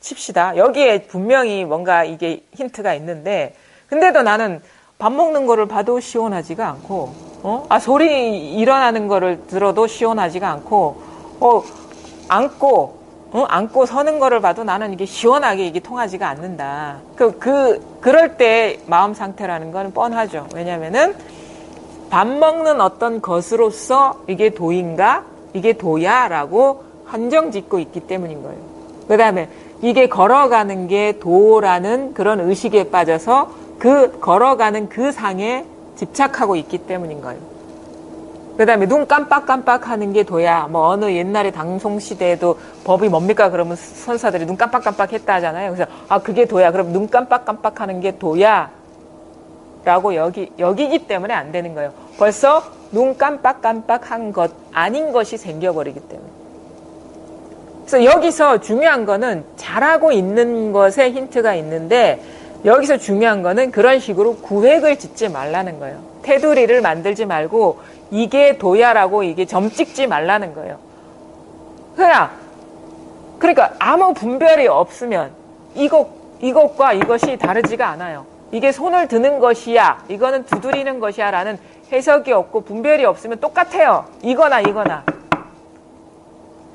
칩시다. 여기에 분명히 뭔가 이게 힌트가 있는데 근데도 나는 밥 먹는 거를 봐도 시원하지가 않고 소리 일어나는 거를 들어도 시원하지가 않고 앉고 서는 거를 봐도 나는 이게 시원하게 이게 통하지가 않는다. 그럴 때 마음 상태라는 건 뻔하죠. 왜냐면은 밥 먹는 어떤 것으로서 이게 도인가? 이게 도야라고 한정 짓고 있기 때문인 거예요. 그 다음에 이게 걸어가는 게 도라는 그런 의식에 빠져서 걸어가는 그 상에 집착하고 있기 때문인 거예요. 그 다음에 눈 깜빡깜빡 하는 게 도야. 뭐 어느 옛날에 당송시대에도 법이 뭡니까? 그러면 선사들이 눈 깜빡깜빡 했다 하잖아요. 그래서 그게 도야. 그럼 눈 깜빡깜빡 하는 게 도야. 라고 여기기 때문에 안 되는 거예요. 벌써 눈 깜빡깜빡한 것 아닌 것이 생겨버리기 때문에. 그래서 여기서 중요한 거는 잘하고 있는 것에 힌트가 있는데 여기서 중요한 거는 그런 식으로 구획을 짓지 말라는 거예요. 테두리를 만들지 말고 이게 도야라고 이게 점 찍지 말라는 거예요. 그러니까 아무 분별이 없으면 이것과 이것이 다르지가 않아요. 이게 손을 드는 것이야, 이거는 두드리는 것이야 라는 해석이 없고 분별이 없으면 똑같아요. 이거나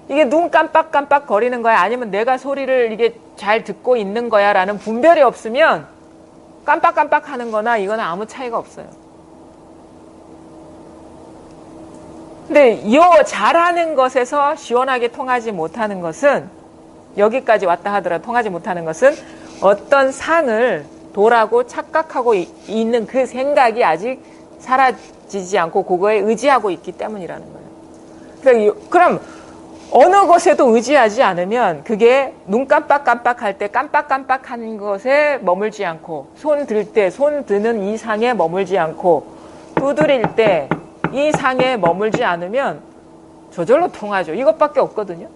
이게 눈 깜빡깜빡 거리는 거야 아니면 내가 소리를 이게 잘 듣고 있는 거야 라는 분별이 없으면 깜빡깜빡 하는 거나 이거나 아무 차이가 없어요. 근데 잘하는 것에서 시원하게 통하지 못하는 것은 여기까지 왔다 하더라도 통하지 못하는 것은 어떤 상을 도라고 착각하고 있는 그 생각이 아직 사라지지 않고 그거에 의지하고 있기 때문이라는 거예요. 그럼 어느 것에도 의지하지 않으면 그게 눈 깜빡깜빡할 때 깜빡깜빡하는 것에 머물지 않고 손 들 때 손 드는 이 상에 머물지 않고 두드릴 때 이 상에 머물지 않으면 저절로 통하죠. 이것밖에 없거든요.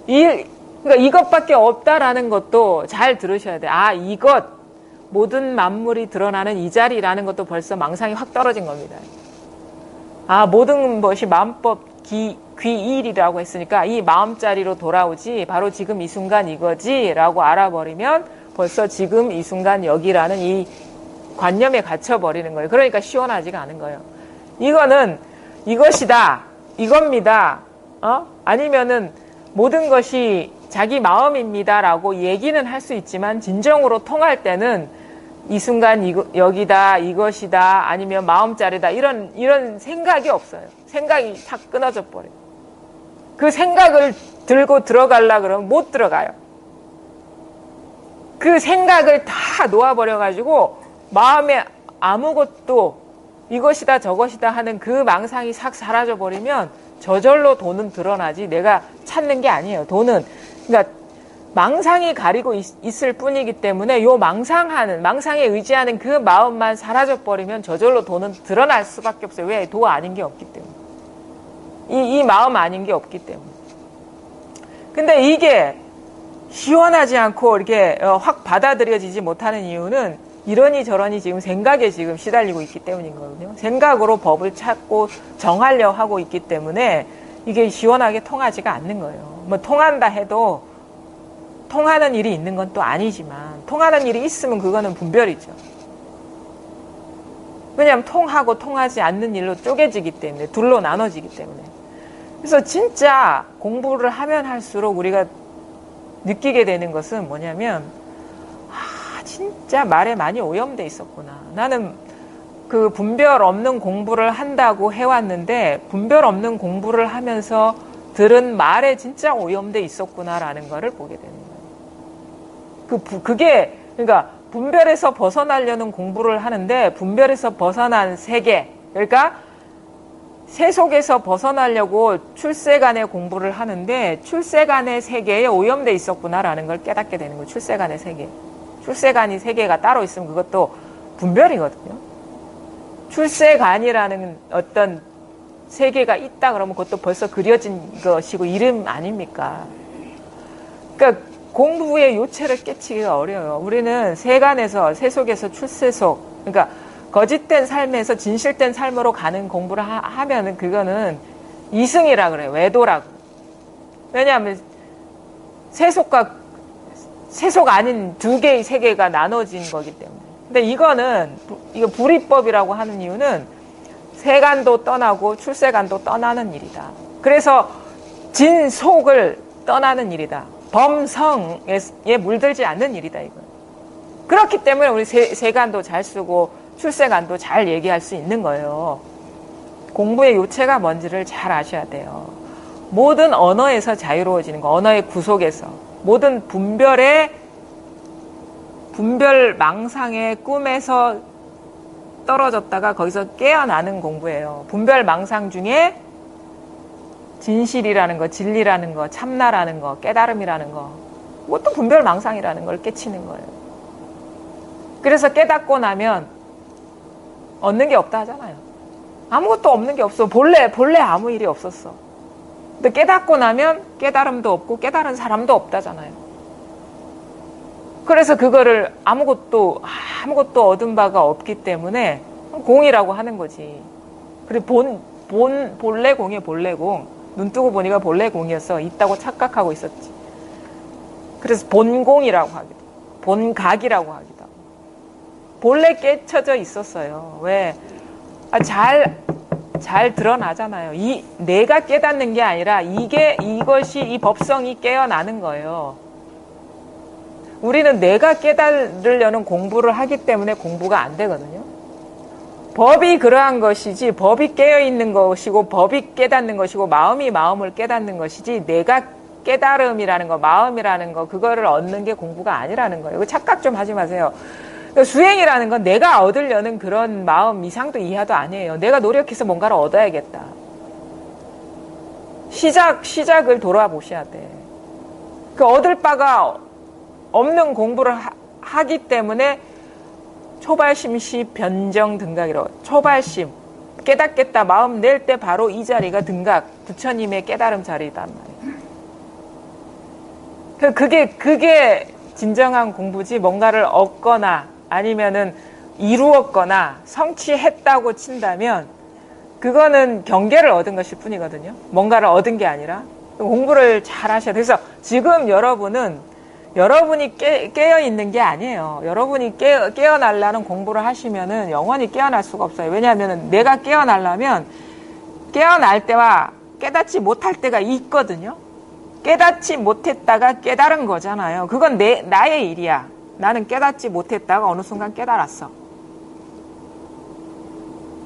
그러니까 이것밖에 없다라는 것도 잘 들으셔야 돼요. 아, 이것, 모든 만물이 드러나는 이 자리라는 것도 벌써 망상이 확 떨어진 겁니다. 아, 모든 것이 마음법 귀일이라고 했으니까 이 마음자리로 돌아오지, 바로 지금 이 순간 이거지 라고 알아버리면 벌써 지금 이 순간 여기라는 이 관념에 갇혀버리는 거예요. 그러니까 시원하지가 않은 거예요. 이거는 이것이다, 이겁니다, 아니면은 모든 것이 자기 마음입니다 라고 얘기는 할 수 있지만 진정으로 통할 때는 이 순간 여기다, 이것이다, 아니면 마음자리다, 이런 생각이 없어요. 생각이 탁 끊어져 버려요. 그 생각을 들고 들어가려고 그러면 못 들어가요. 그 생각을 다 놓아버려가지고 마음에 아무것도 이것이다 저것이다 하는 그 망상이 싹 사라져버리면 저절로 돈은 드러나지 내가 찾는 게 아니에요. 돈은 그러니까 망상이 가리고 있을 뿐이기 때문에 요 망상에 의지하는 그 마음만 사라져버리면 저절로 돈은 드러날 수밖에 없어요. 왜? 도 아닌 게 없기 때문에. 이 마음 아닌 게 없기 때문에. 근데 이게 시원하지 않고 이렇게 확 받아들여지지 못하는 이유는 이러니 저러니 지금 생각에 지금 시달리고 있기 때문인 거거든요. 생각으로 법을 찾고 정하려 하고 있기 때문에 이게 시원하게 통하지가 않는 거예요. 뭐 통한다 해도 통하는 일이 있는 건 또 아니지만 통하는 일이 있으면 그거는 분별이죠. 왜냐하면 통하고 통하지 않는 일로 쪼개지기 때문에, 둘로 나눠지기 때문에. 그래서 진짜 공부를 하면 할수록 우리가 느끼게 되는 것은 뭐냐면 진짜 말에 많이 오염돼 있었구나. 나는 그 분별 없는 공부를 한다고 해왔는데 분별 없는 공부를 하면서 들은 말에 진짜 오염돼 있었구나라는 거를 보게 되는 거예요. 그게 그러니까 분별에서 벗어나려는 공부를 하는데 분별에서 벗어난 세계, 그러니까 세속에서 벗어나려고 출세간의 공부를 하는데 출세간의 세계에 오염돼 있었구나라는 걸 깨닫게 되는 거예요. 출세간의 세계. 출세간이 세계가 따로 있으면 그것도 분별이거든요. 출세간이라는 어떤 세계가 있다 그러면 그것도 벌써 그려진 것이고 이름 아닙니까? 그러니까 공부의 요체를 깨치기가 어려워요. 우리는 세간에서, 세속에서 출세속, 그러니까 거짓된 삶에서 진실된 삶으로 가는 공부를 하면은 그거는 이승이라 그래요. 외도라고. 왜냐하면 세속과 세속 아닌 두 개의 세계가 나눠진 거기 때문에. 근데 이거 불이법이라고 하는 이유는 세간도 떠나고 출세간도 떠나는 일이다. 그래서 진속을 떠나는 일이다. 범성에 물들지 않는 일이다, 이거. 그렇기 때문에 우리 세간도 잘 쓰고 출세간도 잘 얘기할 수 있는 거예요. 공부의 요체가 뭔지를 잘 아셔야 돼요. 모든 언어에서 자유로워지는 거, 언어의 구속에서. 모든 분별 망상의 꿈에서 떨어졌다가 거기서 깨어나는 공부예요. 분별 망상 중에 진실이라는 거, 진리라는 거, 참나라는 거, 깨달음이라는 거, 그것도 분별 망상이라는 걸 깨치는 거예요. 그래서 깨닫고 나면 얻는 게 없다 하잖아요. 아무것도 없는 게 없어. 본래 아무 일이 없었어. 근데 깨닫고 나면 깨달음도 없고 깨달은 사람도 없다잖아요. 그래서 그거를 아무것도 얻은 바가 없기 때문에 공이라고 하는 거지. 그리고 본래 공이에요, 본래 공. 눈 뜨고 보니까 본래 공이었어. 있다고 착각하고 있었지. 그래서 본공이라고 하기도, 본각이라고 하기도 하고. 본래 깨쳐져 있었어요. 왜? 잘 드러나잖아요. 내가 깨닫는 게 아니라 이것이 이 법성이 깨어나는 거예요. 우리는 내가 깨달으려는 공부를 하기 때문에 공부가 안 되거든요. 법이 그러한 것이지, 법이 깨어있는 것이고 법이 깨닫는 것이고 마음이 마음을 깨닫는 것이지, 내가 깨달음이라는 거, 마음이라는 거, 그거를 얻는 게 공부가 아니라는 거예요. 착각 좀 하지 마세요. 수행이라는 건 내가 얻으려는 그런 마음 이상도 이하도 아니에요. 내가 노력해서 뭔가를 얻어야겠다. 시작을 돌아보셔야 돼. 그 얻을 바가 없는 공부를 하기 때문에 초발심시 변정 등각이라고. 초발심, 깨닫겠다 마음 낼 때 바로 이 자리가 등각, 부처님의 깨달음 자리단 말이에요. 그게 진정한 공부지, 뭔가를 얻거나 아니면은 이루었거나 성취했다고 친다면 그거는 경계를 얻은 것일 뿐이거든요. 뭔가를 얻은 게 아니라. 공부를 잘 하셔야 돼요. 그래서 지금 여러분이 깨어 있는 게 아니에요. 여러분이 깨어나려는 공부를 하시면은 영원히 깨어날 수가 없어요. 왜냐하면 내가 깨어나려면 깨어날 때와 깨닫지 못할 때가 있거든요. 깨닫지 못했다가 깨달은 거잖아요. 그건 나의 일이야. 나는 깨닫지 못했다가 어느 순간 깨달았어.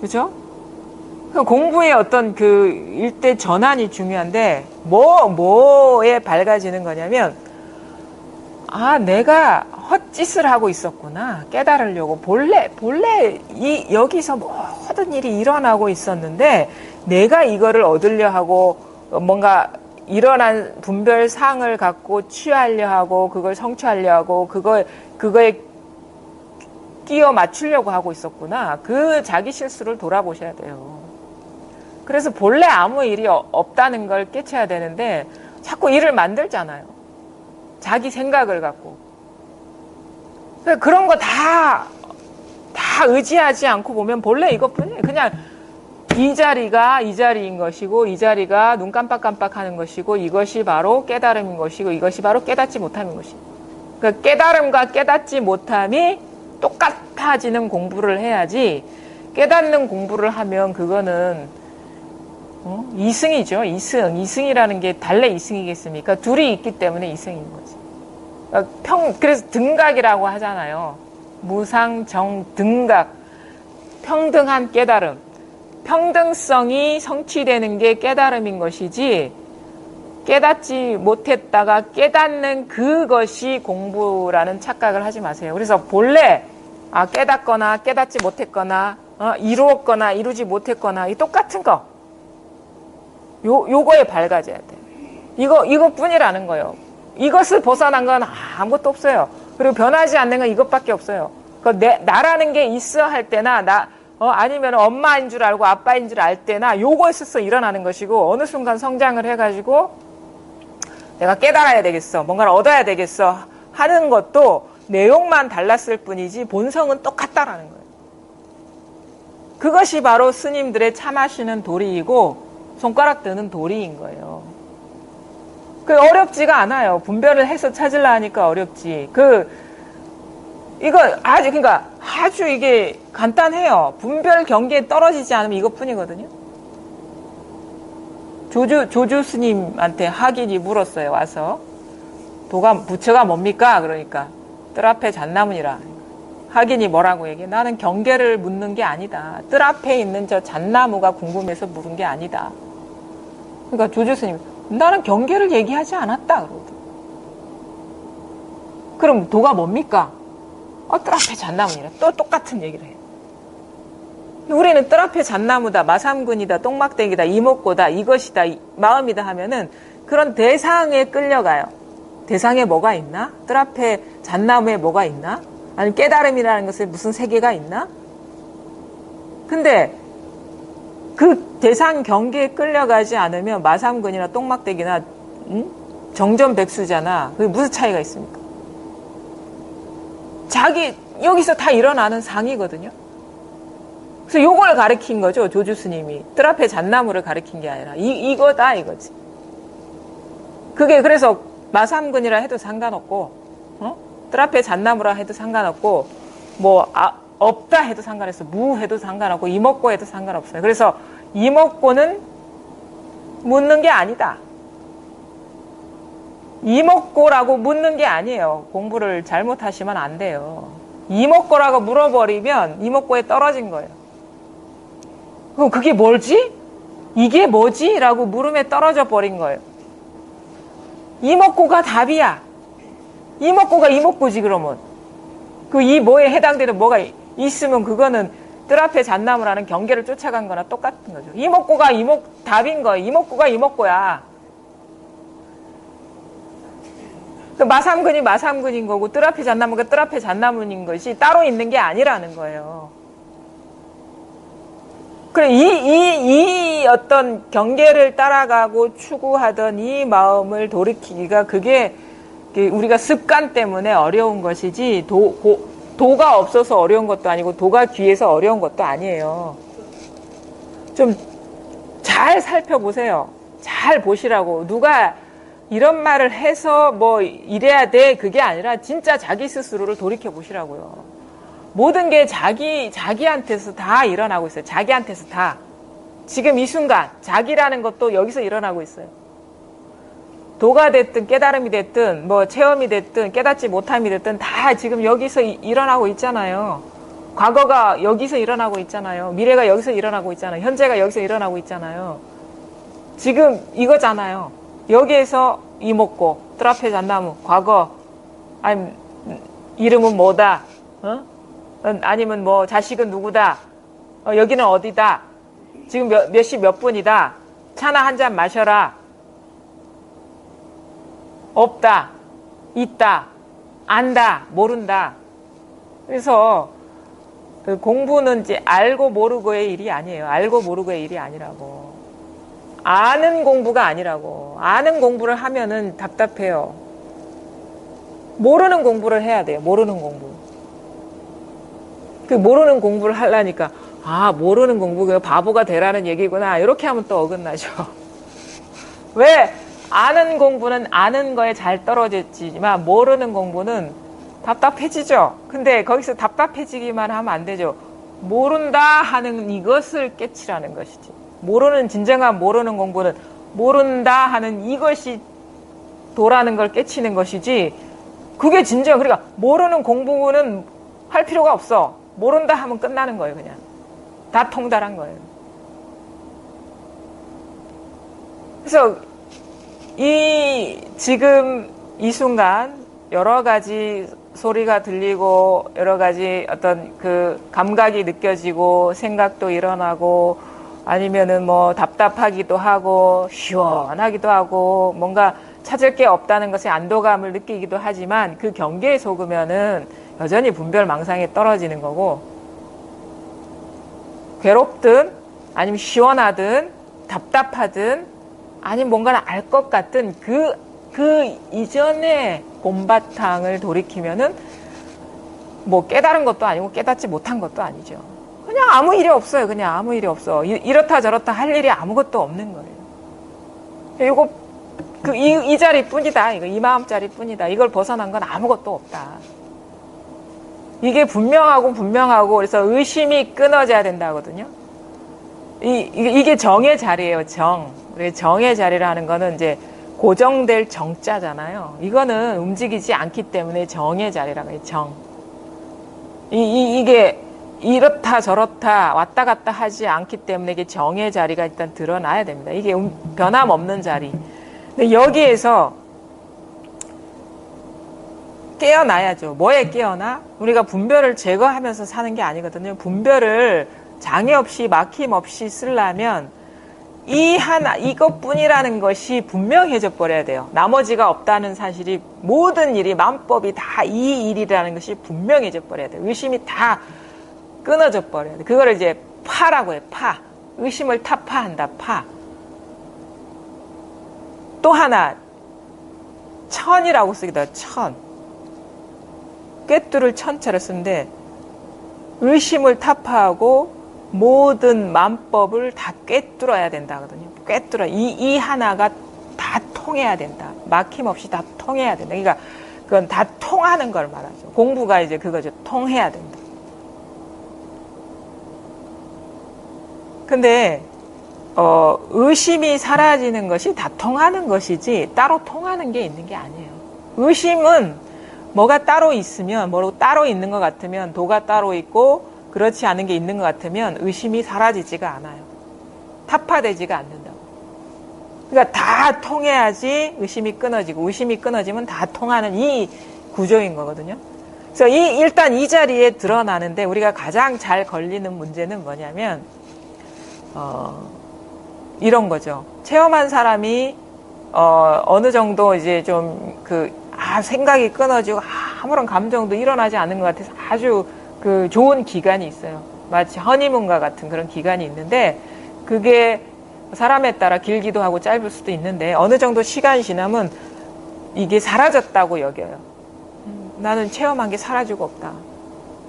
그죠? 공부의 어떤 그 일대 전환이 중요한데, 뭐에 밝아지는 거냐면, 아, 내가 헛짓을 하고 있었구나. 깨달으려고. 본래, 여기서 모든 일이 일어나고 있었는데, 내가 이거를 얻으려 하고, 뭔가 일어난 분별상을 갖고 취하려 하고, 그걸 성취하려 하고, 그거에 끼어 맞추려고 하고 있었구나. 그 자기 실수를 돌아보셔야 돼요. 그래서 본래 아무 일이 없다는 걸 깨쳐야 되는데 자꾸 일을 만들잖아요. 자기 생각을 갖고. 그런 거 다 의지하지 않고 보면 본래 이것뿐이에요. 그냥 이 자리가 이 자리인 것이고, 이 자리가 눈 깜빡깜빡 하는 것이고, 이것이 바로 깨달음인 것이고, 이것이 바로 깨닫지 못함인 것이고. 그러니까 깨달음과 깨닫지 못함이 똑같아지는 공부를 해야지, 깨닫는 공부를 하면 그거는 이승이죠. 이승이라는 게 달래 이승이겠습니까? 둘이 있기 때문에 이승인 거지. 그래서 등각이라고 하잖아요. 무상, 정, 등각. 평등한 깨달음. 평등성이 성취되는 게 깨달음인 것이지, 깨닫지 못했다가 깨닫는 그것이 공부라는 착각을 하지 마세요. 그래서 본래 깨닫거나 깨닫지 못했거나 이루었거나 이루지 못했거나 이 똑같은 거, 요거에 밝아져야 돼. 이것뿐이라는 거예요. 이것을 벗어난 건 아무것도 없어요. 그리고 변하지 않는 건 이것밖에 없어요. 나라는 게 있어 할 때나 아니면 엄마인 줄 알고 아빠인 줄 알 때나 요거에서 일어나는 것이고, 어느 순간 성장을 해가지고 내가 깨달아야 되겠어, 뭔가를 얻어야 되겠어 하는 것도 내용만 달랐을 뿐이지 본성은 똑같다라는 거예요. 그것이 바로 스님들의 참하시는 도리이고 손가락 드는 도리인 거예요. 어렵지가 않아요. 분별을 해서 찾으려 하니까 어렵지. 그러니까 아주 이게 간단해요. 분별 경계에 떨어지지 않으면 이것뿐이거든요. 조주 스님한테 학인이 물었어요. 와서 부처가 뭡니까? 그러니까 뜰 앞에 잣나무니라. 학인이 뭐라고 얘기해? 나는 경계를 묻는 게 아니다. 뜰 앞에 있는 저 잣나무가 궁금해서 물은 게 아니다. 그러니까 조주 스님, 나는 경계를 얘기하지 않았다. 그러거든. 그럼 도가 뭡니까? 뜰 앞에 잣나무니라. 또 똑같은 얘기를 해요. 우리는 뜰 앞에 잣나무다, 마삼근이다, 똥막대기다, 이목고다, 이것이다, 마음이다 하면은 그런 대상에 끌려가요. 대상에 뭐가 있나? 뜰 앞에 잣나무에 뭐가 있나? 아니면 깨달음이라는 것에 무슨 세계가 있나? 근데 그 대상 경계에 끌려가지 않으면 마삼근이나 똥막대기나 정전백수잖아. 그게 무슨 차이가 있습니까? 여기서 다 일어나는 상이거든요. 그래서 요걸 가르친 거죠, 조주 스님이. 뜰 앞에 잣나무를 가르친 게 아니라 이거다 이거지. 그게 그래서 마삼근이라 해도 상관없고, 뜰 앞에 잣나무라 해도 상관없고, 없다 해도 상관없어. 무해도 상관없고, 이먹고 해도 상관없어요. 그래서 이먹고는 묻는 게 아니다. 이먹고라고 묻는 게 아니에요. 공부를 잘못하시면 안 돼요. 이먹고라고 물어버리면 이먹고에 떨어진 거예요. 그럼 그게 뭘지? 이게 뭐지? 라고 물음에 떨어져 버린 거예요. 이먹고가 답이야. 이먹고가 이먹고지 그러면. 이 뭐에 해당되는 뭐가 있으면 그거는 뜰 앞에 잣나무라는 경계를 쫓아간 거나 똑같은 거죠. 이먹고가 답인 거예요. 이먹고가 이먹고야. 마삼근이 마삼근인 거고 뜰 앞에 잣나무가 뜰 앞에 잣나무인 것이 따로 있는 게 아니라는 거예요. 그래, 이 어떤 경계를 따라가고 추구하던 이 마음을 돌이키기가 그게 우리가 습관 때문에 어려운 것이지 도가 없어서 어려운 것도 아니고 도가 귀해서 어려운 것도 아니에요. 좀 잘 살펴보세요. 잘 보시라고. 누가 이런 말을 해서 뭐 이래야 돼 그게 아니라 진짜 자기 스스로를 돌이켜 보시라고요. 모든 게 자기한테서 다 일어나고 있어요. 자기한테서 다. 지금 이 순간 자기라는 것도 여기서 일어나고 있어요. 도가 됐든 깨달음이 됐든 뭐 체험이 됐든 깨닫지 못함이 됐든 다 지금 여기서 일어나고 있잖아요. 과거가 여기서 일어나고 있잖아요. 미래가 여기서 일어나고 있잖아요. 현재가 여기서 일어나고 있잖아요. 지금 이거잖아요. 여기에서 이목고, 뜰 앞에 잣나무, 과거, 아니면 이름은 뭐다, 아니면 뭐 자식은 누구다, 여기는 어디다, 지금 몇 시 몇 분이다, 차나 한 잔 마셔라, 없다, 있다, 안다, 모른다. 그래서 그 공부는 이제 알고 모르고의 일이 아니에요. 알고 모르고의 일이 아니라고. 아는 공부가 아니라고. 아는 공부를 하면은 답답해요. 모르는 공부를 해야 돼요. 모르는 공부. 그 모르는 공부를 하려니까 모르는 공부가 바보가 되라는 얘기구나. 이렇게 하면 또 어긋나죠. 왜? 아는 공부는 아는 거에 잘 떨어지지만 모르는 공부는 답답해지죠. 근데 거기서 답답해지기만 하면 안 되죠. 모른다 하는 이것을 깨치라는 것이지. 모르는 진정한 모르는 공부는 모른다 하는 이것이 도라는 걸 깨치는 것이지. 그게 진정. 그러니까 모르는 공부는 할 필요가 없어. 모른다 하면 끝나는 거예요. 그냥 다 통달한 거예요. 그래서 지금 이 순간 여러 가지 소리가 들리고 여러 가지 어떤 그 감각이 느껴지고 생각도 일어나고 아니면은 뭐 답답하기도 하고 시원하기도 하고 뭔가 찾을 게 없다는 것에 안도감을 느끼기도 하지만 그 경계에 속으면은 여전히 분별망상에 떨어지는 거고 괴롭든 아니면 시원하든 답답하든 아니면 뭔가를 알 것 같은 그 이전의 본바탕을 돌이키면은 뭐 깨달은 것도 아니고 깨닫지 못한 것도 아니죠. 그냥 아무 일이 없어요. 그냥 아무 일이 없어. 이렇다 저렇다 할 일이 아무것도 없는 거예요. 이거 이 자리뿐이다. 이거 이 마음짜리 뿐이다. 이걸 벗어난 건 아무것도 없다. 이게 분명하고 그래서 의심이 끊어져야 된다 하거든요. 이게 정의 자리예요. 정의 자리라는 거는 이제 고정될 정자잖아요. 이거는 움직이지 않기 때문에 정의 자리라고 해요. 이게 이렇다 저렇다 왔다 갔다 하지 않기 때문에 이게 정의 자리가 일단 드러나야 됩니다. 이게 변함없는 자리. 근데 여기에서 깨어나야죠. 뭐에 깨어나? 우리가 분별을 제거하면서 사는 게 아니거든요. 분별을 장애 없이 막힘 없이 쓰려면 이것뿐이라는 것이 분명해져 버려야 돼요. 나머지가 없다는 사실이 모든 일이 만법이 다 이 일이라는 것이 분명해져 버려야 돼요. 의심이 다 끊어져 버려야 돼요. 그거를 이제 파라고 해요. 파. 의심을 타파한다. 파. 또 하나 천이라고 쓰기도 해요. 천. 꿰뚫을 천자를 쓰는데 의심을 타파하고 모든 만법을 다 꿰뚫어야 된다 하거든요. 꿰뚫어. 이 하나가 다 통해야 된다. 막힘없이 다 통해야 된다. 그러니까 그건 다 통하는 걸 말하죠. 공부가 이제 그거죠. 통해야 된다. 근데 의심이 사라지는 것이 다 통하는 것이지 따로 통하는 게 있는 게 아니에요. 의심은 뭐가 따로 있으면 뭐로 따로 있는 것 같으면 도가 따로 있고 그렇지 않은 게 있는 것 같으면 의심이 사라지지가 않아요. 타파되지가 않는다고. 그러니까 다 통해야지 의심이 끊어지고 의심이 끊어지면 다 통하는 이 구조인 거거든요. 그래서 일단 이 자리에 드러나는데 우리가 가장 잘 걸리는 문제는 뭐냐면 이런 거죠. 체험한 사람이 어느 정도 이제 좀 생각이 끊어지고 아무런 감정도 일어나지 않는 것 같아서 아주 좋은 기간이 있어요. 마치 허니문과 같은 그런 기간이 있는데 그게 사람에 따라 길기도 하고 짧을 수도 있는데 어느 정도 시간이 지나면 이게 사라졌다고 여겨요. 나는 체험한 게 사라지고 없다.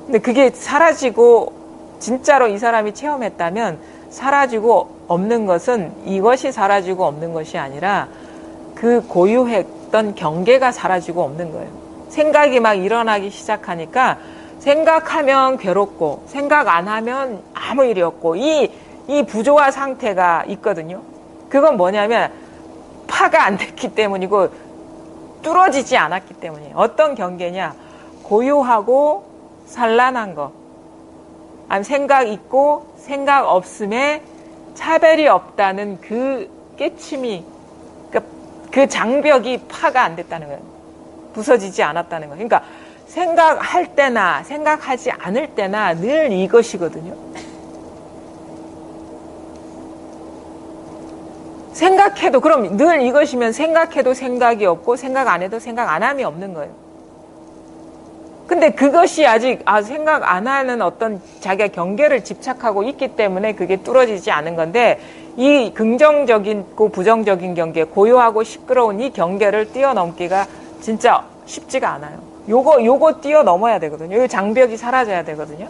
근데 그게 사라지고 진짜로 이 사람이 체험했다면 사라지고 없는 것은 이것이 사라지고 없는 것이 아니라 그 고유했던 경계가 사라지고 없는 거예요. 생각이 막 일어나기 시작하니까 생각하면 괴롭고 생각 안 하면 아무 일이 없고 이 부조화 상태가 있거든요. 그건 뭐냐면 파가 안 됐기 때문이고 뚫어지지 않았기 때문이에요. 어떤 경계냐? 고요하고 산란한 거. 아니 생각 있고 생각 없음에 차별이 없다는 그 깨침이 그 장벽이 파가 안 됐다는 거예요. 부서지지 않았다는 거예요. 그러니까 생각할 때나 생각하지 않을 때나 늘 이것이거든요. 생각해도 그럼 늘 이것이면 생각해도 생각이 없고 생각 안 해도 생각 안 함이 없는 거예요. 근데 그것이 아직 생각 안 하는 어떤 자기가 경계를 집착하고 있기 때문에 그게 뚫어지지 않은 건데 이 긍정적이고 부정적인 경계, 고요하고 시끄러운 이 경계를 뛰어넘기가 진짜 쉽지가 않아요. 요거 뛰어넘어야 되거든요. 이 장벽이 사라져야 되거든요.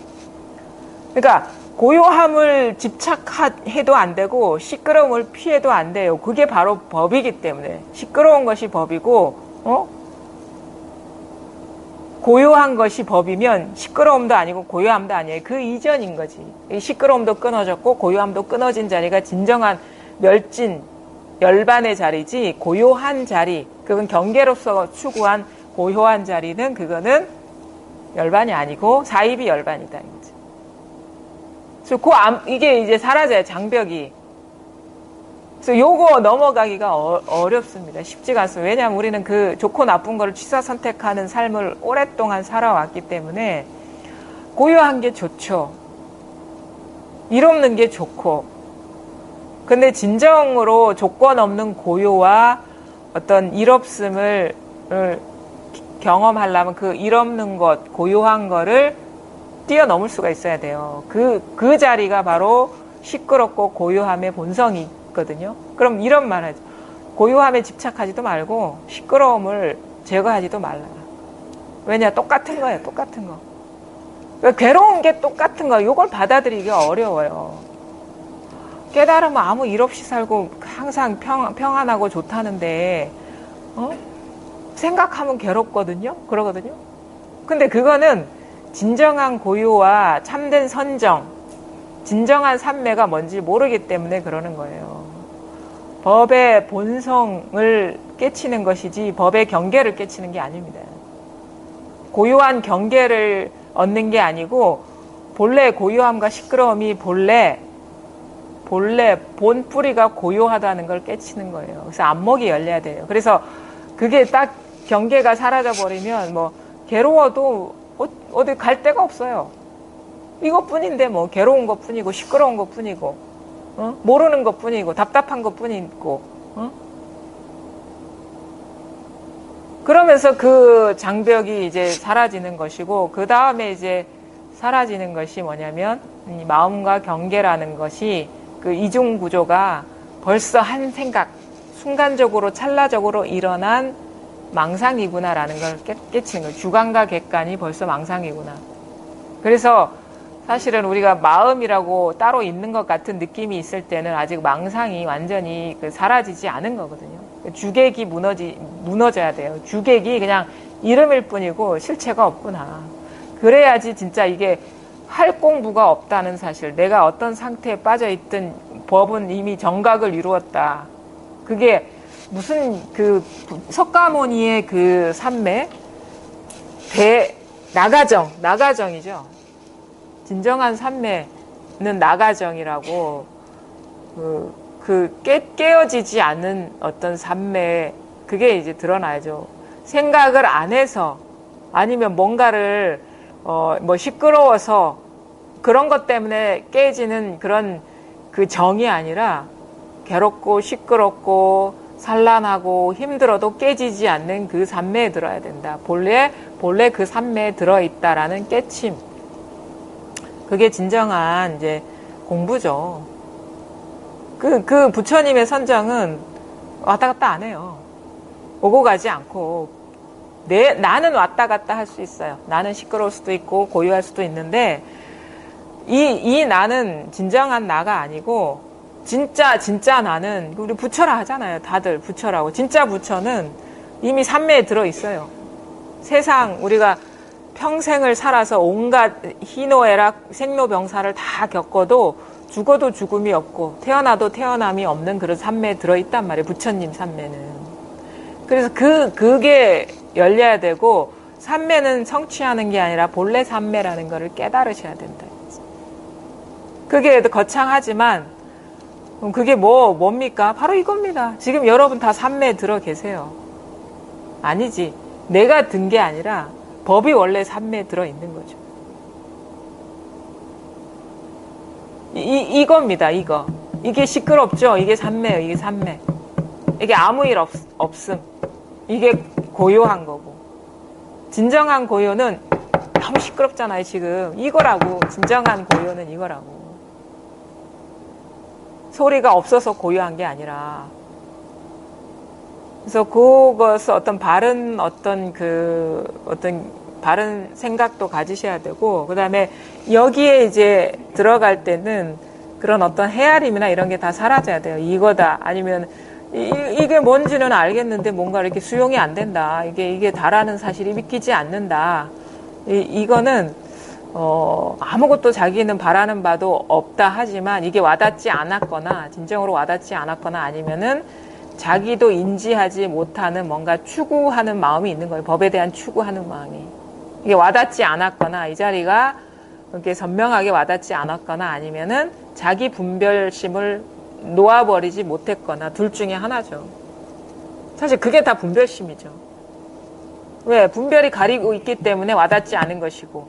그러니까 고요함을 집착해도 안 되고 시끄러움을 피해도 안 돼요. 그게 바로 법이기 때문에. 시끄러운 것이 법이고 고요한 것이 법이면 시끄러움도 아니고 고요함도 아니에요. 그 이전인 거지. 시끄러움도 끊어졌고 고요함도 끊어진 자리가 진정한 멸진, 열반의 자리지 고요한 자리, 그건 경계로서 추구한 고요한 자리는 그거는 열반이 아니고 사입이 열반이다. 그래서 이게 이제 사라져요. 장벽이. 그래서 요거 넘어가기가 어렵습니다. 쉽지가 않습니다. 왜냐하면 우리는 그 좋고 나쁜 거를 취사 선택하는 삶을 오랫동안 살아왔기 때문에 고요한 게 좋죠. 일 없는 게 좋고. 근데 진정으로 조건 없는 고요와 어떤 일 없음을 경험하려면 그 일 없는 것, 고요한 거를 뛰어넘을 수가 있어야 돼요. 그 자리가 바로 시끄럽고 고요함의 본성이 있거든요. 그럼 이런 말 하죠. 고요함에 집착하지도 말고 시끄러움을 제거하지도 말라. 왜냐? 똑같은 거예요. 똑같은 거. 괴로운 게 똑같은 거. 이걸 받아들이기가 어려워요. 깨달으면 아무 일 없이 살고 항상 평안하고 좋다는데 생각하면 괴롭거든요. 그러거든요. 근데 그거는 진정한 고요와 참된 선정, 진정한 삼매가 뭔지 모르기 때문에 그러는 거예요. 법의 본성을 깨치는 것이지 법의 경계를 깨치는 게 아닙니다. 고요한 경계를 얻는 게 아니고 본래 고요함과 시끄러움이 본래 본 뿌리가 고요하다는 걸 깨치는 거예요. 그래서 안목이 열려야 돼요. 그래서 그게 딱 경계가 사라져 버리면 뭐 괴로워도 어디 갈 데가 없어요. 이것뿐인데 뭐 괴로운 것뿐이고 시끄러운 것뿐이고 모르는 것뿐이고 답답한 것뿐이고 그러면서 그 장벽이 이제 사라지는 것이고 그 다음에 이제 사라지는 것이 뭐냐면 이 마음과 경계라는 것이 그 이중 구조가 벌써 한 생각 순간적으로 찰나적으로 일어난 망상이구나라는 걸 깨치는 거예요. 주관과 객관이 벌써 망상이구나. 그래서 사실은 우리가 마음이라고 따로 있는 것 같은 느낌이 있을 때는 아직 망상이 완전히 사라지지 않은 거거든요. 주객이 무너져야 돼요. 주객이 그냥 이름일 뿐이고 실체가 없구나. 그래야지 진짜 이게 할 공부가 없다는 사실, 내가 어떤 상태에 빠져있든 법은 이미 정각을 이루었다. 그게 무슨 그 석가모니의 그 삼매 나가정이죠. 진정한 삼매는 나가정이라고 깨어지지 않는 어떤 삼매, 그게 이제 드러나죠. 생각을 안 해서 아니면 뭔가를 뭐 시끄러워서 그런 것 때문에 깨지는 그런 그 정이 아니라 괴롭고 시끄럽고 산란하고 힘들어도 깨지지 않는 그 삼매에 들어야 된다. 본래 그 삼매에 들어있다라는 깨침. 그게 진정한 이제 공부죠. 그 부처님의 선정은 왔다 갔다 안 해요. 오고 가지 않고 나는 왔다 갔다 할 수 있어요. 나는 시끄러울 수도 있고 고요할 수도 있는데 이 나는 진정한 나가 아니고 진짜 나는 우리 부처라 하잖아요. 다들 부처라고. 진짜 부처는 이미 삼매에 들어 있어요. 세상 우리가 평생을 살아서 온갖 희노애락 생로병사를 다 겪어도 죽어도 죽음이 없고 태어나도 태어남이 없는 그런 삼매에 들어있단 말이에요. 부처님 삼매는. 그래서 그게 열려야 되고 삼매는 성취하는 게 아니라 본래 삼매라는 거를 깨달으셔야 된다. 그게 거창하지만 그게 뭡니까? 바로 이겁니다. 지금 여러분 다 삼매에 들어 계세요. 아니지. 내가 든 게 아니라 법이 원래 삼매에 들어있는 거죠. 이겁니다, 이거. 이게 시끄럽죠? 이게 삼매예요, 이게 삼매. 이게 아무 일 없음. 이게 고요한 거고. 진정한 고요는 너무 시끄럽잖아요, 지금. 이거라고. 진정한 고요는 이거라고. 소리가 없어서 고요한 게 아니라. 그래서 그것을 어떤 바른 바른 생각도 가지셔야 되고, 그 다음에 여기에 이제 들어갈 때는 그런 어떤 헤아림이나 이런 게 다 사라져야 돼요. 이거다. 아니면 이게 뭔지는 알겠는데 뭔가 이렇게 수용이 안 된다. 이게 다라는 사실이 믿기지 않는다. 이거는, 아무것도 자기는 바라는 바도 없다 하지만 이게 와닿지 않았거나, 진정으로 와닿지 않았거나 아니면은 자기도 인지하지 못하는 뭔가 추구하는 마음이 있는 거예요. 법에 대한 추구하는 마음이. 이게 와닿지 않았거나 이 자리가 이렇게 선명하게 와닿지 않았거나 아니면은 자기 분별심을 놓아버리지 못했거나 둘 중에 하나죠. 사실 그게 다 분별심이죠. 왜? 분별이 가리고 있기 때문에 와닿지 않은 것이고,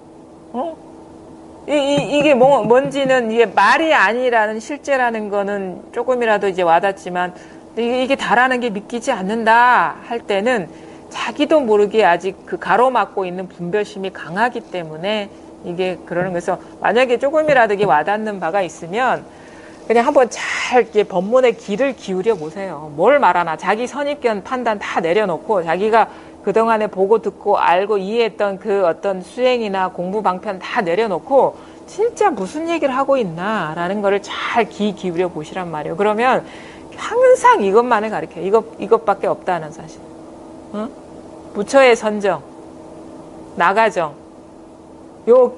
이게 뭔지는 이게 말이 아니라는 실제라는 거는 조금이라도 이제 와닿지만 이게 다라는 게 믿기지 않는다 할 때는 자기도 모르게 아직 그 가로막고 있는 분별심이 강하기 때문에 이게 그러는 거에서 만약에 조금이라도 이게 와닿는 바가 있으면 그냥 한번 잘 이렇게 법문에 귀를 기울여 보세요. 뭘 말하나 자기 선입견 판단 다 내려놓고 자기가 그동안에 보고 듣고 알고 이해했던 그 어떤 수행이나 공부 방편 다 내려놓고 진짜 무슨 얘기를 하고 있나라는 거를 잘 귀 기울여 보시란 말이에요. 그러면 항상 이것만을 가르쳐요. 이것밖에 없다는 사실. 부처의 선정, 나가정, 요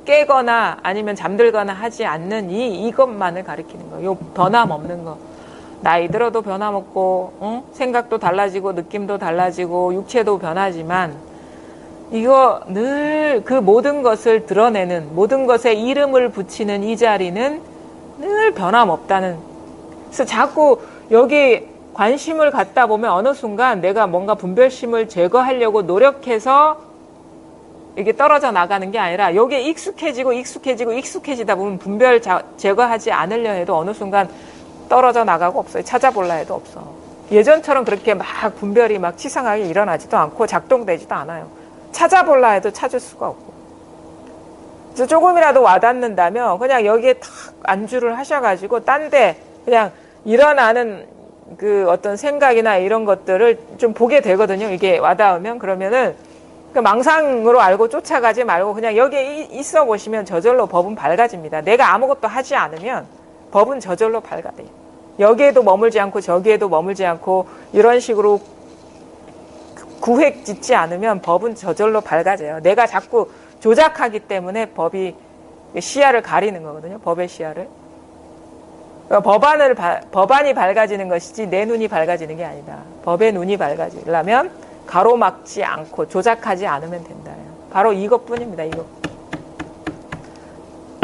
깨거나 아니면 잠들거나 하지 않는 이것만을 가리키는 거예요. 요 변함없는 거. 나이 들어도 변함없고, 생각도 달라지고, 느낌도 달라지고, 육체도 변하지만, 이거 늘 그 모든 것을 드러내는, 모든 것에 이름을 붙이는 이 자리는 늘 변함없다는. 그래서 자꾸 여기 관심을 갖다 보면 어느 순간 내가 뭔가 분별심을 제거하려고 노력해서 이게 떨어져 나가는 게 아니라 여기에 익숙해지다 보면 분별 제거하지 않으려 해도 어느 순간 떨어져 나가고 없어요. 찾아볼라 해도 없어. 예전처럼 그렇게 막 분별이 막 치상하게 일어나지도 않고 작동되지도 않아요. 찾아볼라 해도 찾을 수가 없고. 그래서 조금이라도 와닿는다면 그냥 여기에 탁 안주를 하셔가지고 딴 데 그냥 일어나는 그 어떤 생각이나 이런 것들을 좀 보게 되거든요. 이게 와닿으면. 그러면은 그 망상으로 알고 쫓아가지 말고 그냥 여기에 있어 보시면 저절로 법은 밝아집니다. 내가 아무것도 하지 않으면 법은 저절로 밝아져요. 여기에도 머물지 않고 저기에도 머물지 않고 이런 식으로 구획 짓지 않으면 법은 저절로 밝아져요. 내가 자꾸 조작하기 때문에 법이 시야를 가리는 거거든요. 법의 시야를. 그러니까 법안이 밝아지는 것이지 내 눈이 밝아지는 게 아니다. 법의 눈이 밝아지려면 가로막지 않고 조작하지 않으면 된다. 바로 이것뿐입니다.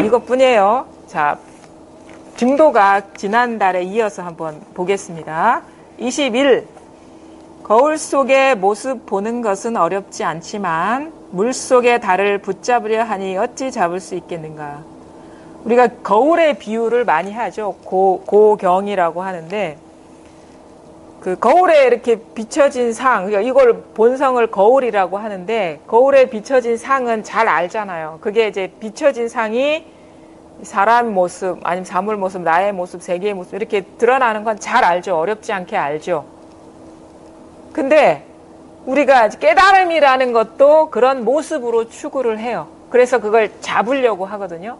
이것뿐이에요. 자, 증도각 지난달에 이어서 한번 보겠습니다. 21. 거울 속의 모습 보는 것은 어렵지 않지만 물 속의 달을 붙잡으려 하니 어찌 잡을 수 있겠는가. 우리가 거울의 비유를 많이 하죠. 고경이라고 하는데 그 거울에 이렇게 비춰진 상, 그러니까 이걸 본성을 거울이라고 하는데 거울에 비춰진 상은 잘 알잖아요. 그게 이제 비춰진 상이 사람 모습, 아니면 사물 모습, 나의 모습, 세계의 모습 이렇게 드러나는 건 잘 알죠. 어렵지 않게 알죠. 근데 우리가 깨달음이라는 것도 그런 모습으로 추구를 해요. 그래서 그걸 잡으려고 하거든요.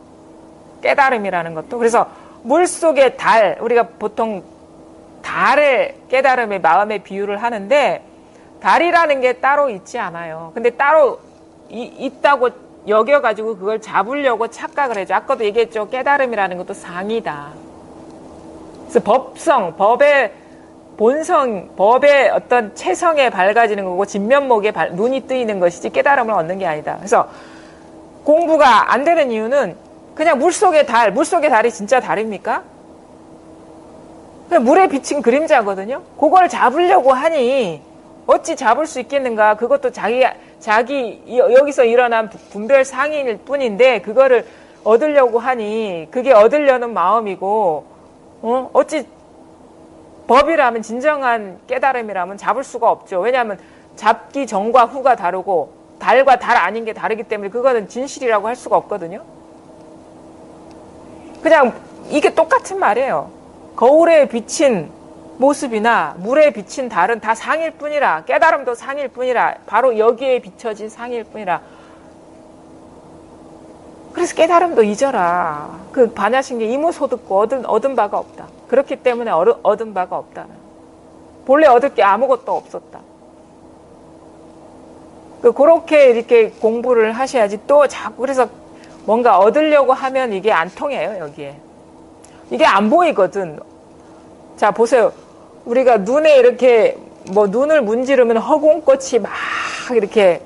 깨달음이라는 것도. 그래서 물속의 달, 우리가 보통 달을 깨달음의 마음의 비유를 하는데 달이라는 게 따로 있지 않아요. 근데 따로 있다고 여겨가지고 그걸 잡으려고 착각을 해죠. 아까도 얘기했죠. 깨달음이라는 것도 상이다. 그래서 법성, 법의 본성, 법의 어떤 체성에 밝아지는 거고 진면목에 눈이 뜨이는 것이지 깨달음을 얻는 게 아니다. 그래서 공부가 안 되는 이유는 그냥 물속의 달이 진짜 달입니까? 그냥 물에 비친 그림자거든요. 그걸 잡으려고 하니 어찌 잡을 수 있겠는가? 그것도 자기 여기서 일어난 분별 상인일 뿐인데 그거를 얻으려고 하니 그게 얻으려는 마음이고 어찌 법이라면 진정한 깨달음이라면 잡을 수가 없죠. 왜냐하면 잡기 전과 후가 다르고 달과 달 아닌 게 다르기 때문에 그거는 진실이라고 할 수가 없거든요. 그냥 이게 똑같은 말이에요. 거울에 비친 모습이나 물에 비친 달은 다 상일 뿐이라 깨달음도 상일 뿐이라 바로 여기에 비춰진 상일 뿐이라 그래서 깨달음도 잊어라. 그 반야신계 이무소득고 얻은 바가 없다. 그렇기 때문에 얻은 바가 없다. 본래 얻을 게 아무것도 없었다. 그렇게 이렇게 공부를 하셔야지 또 자꾸 그래서 뭔가 얻으려고 하면 이게 안 통해요, 여기에. 이게 안 보이거든. 자, 보세요. 우리가 눈에 이렇게 눈을 문지르면 허공꽃이 막 이렇게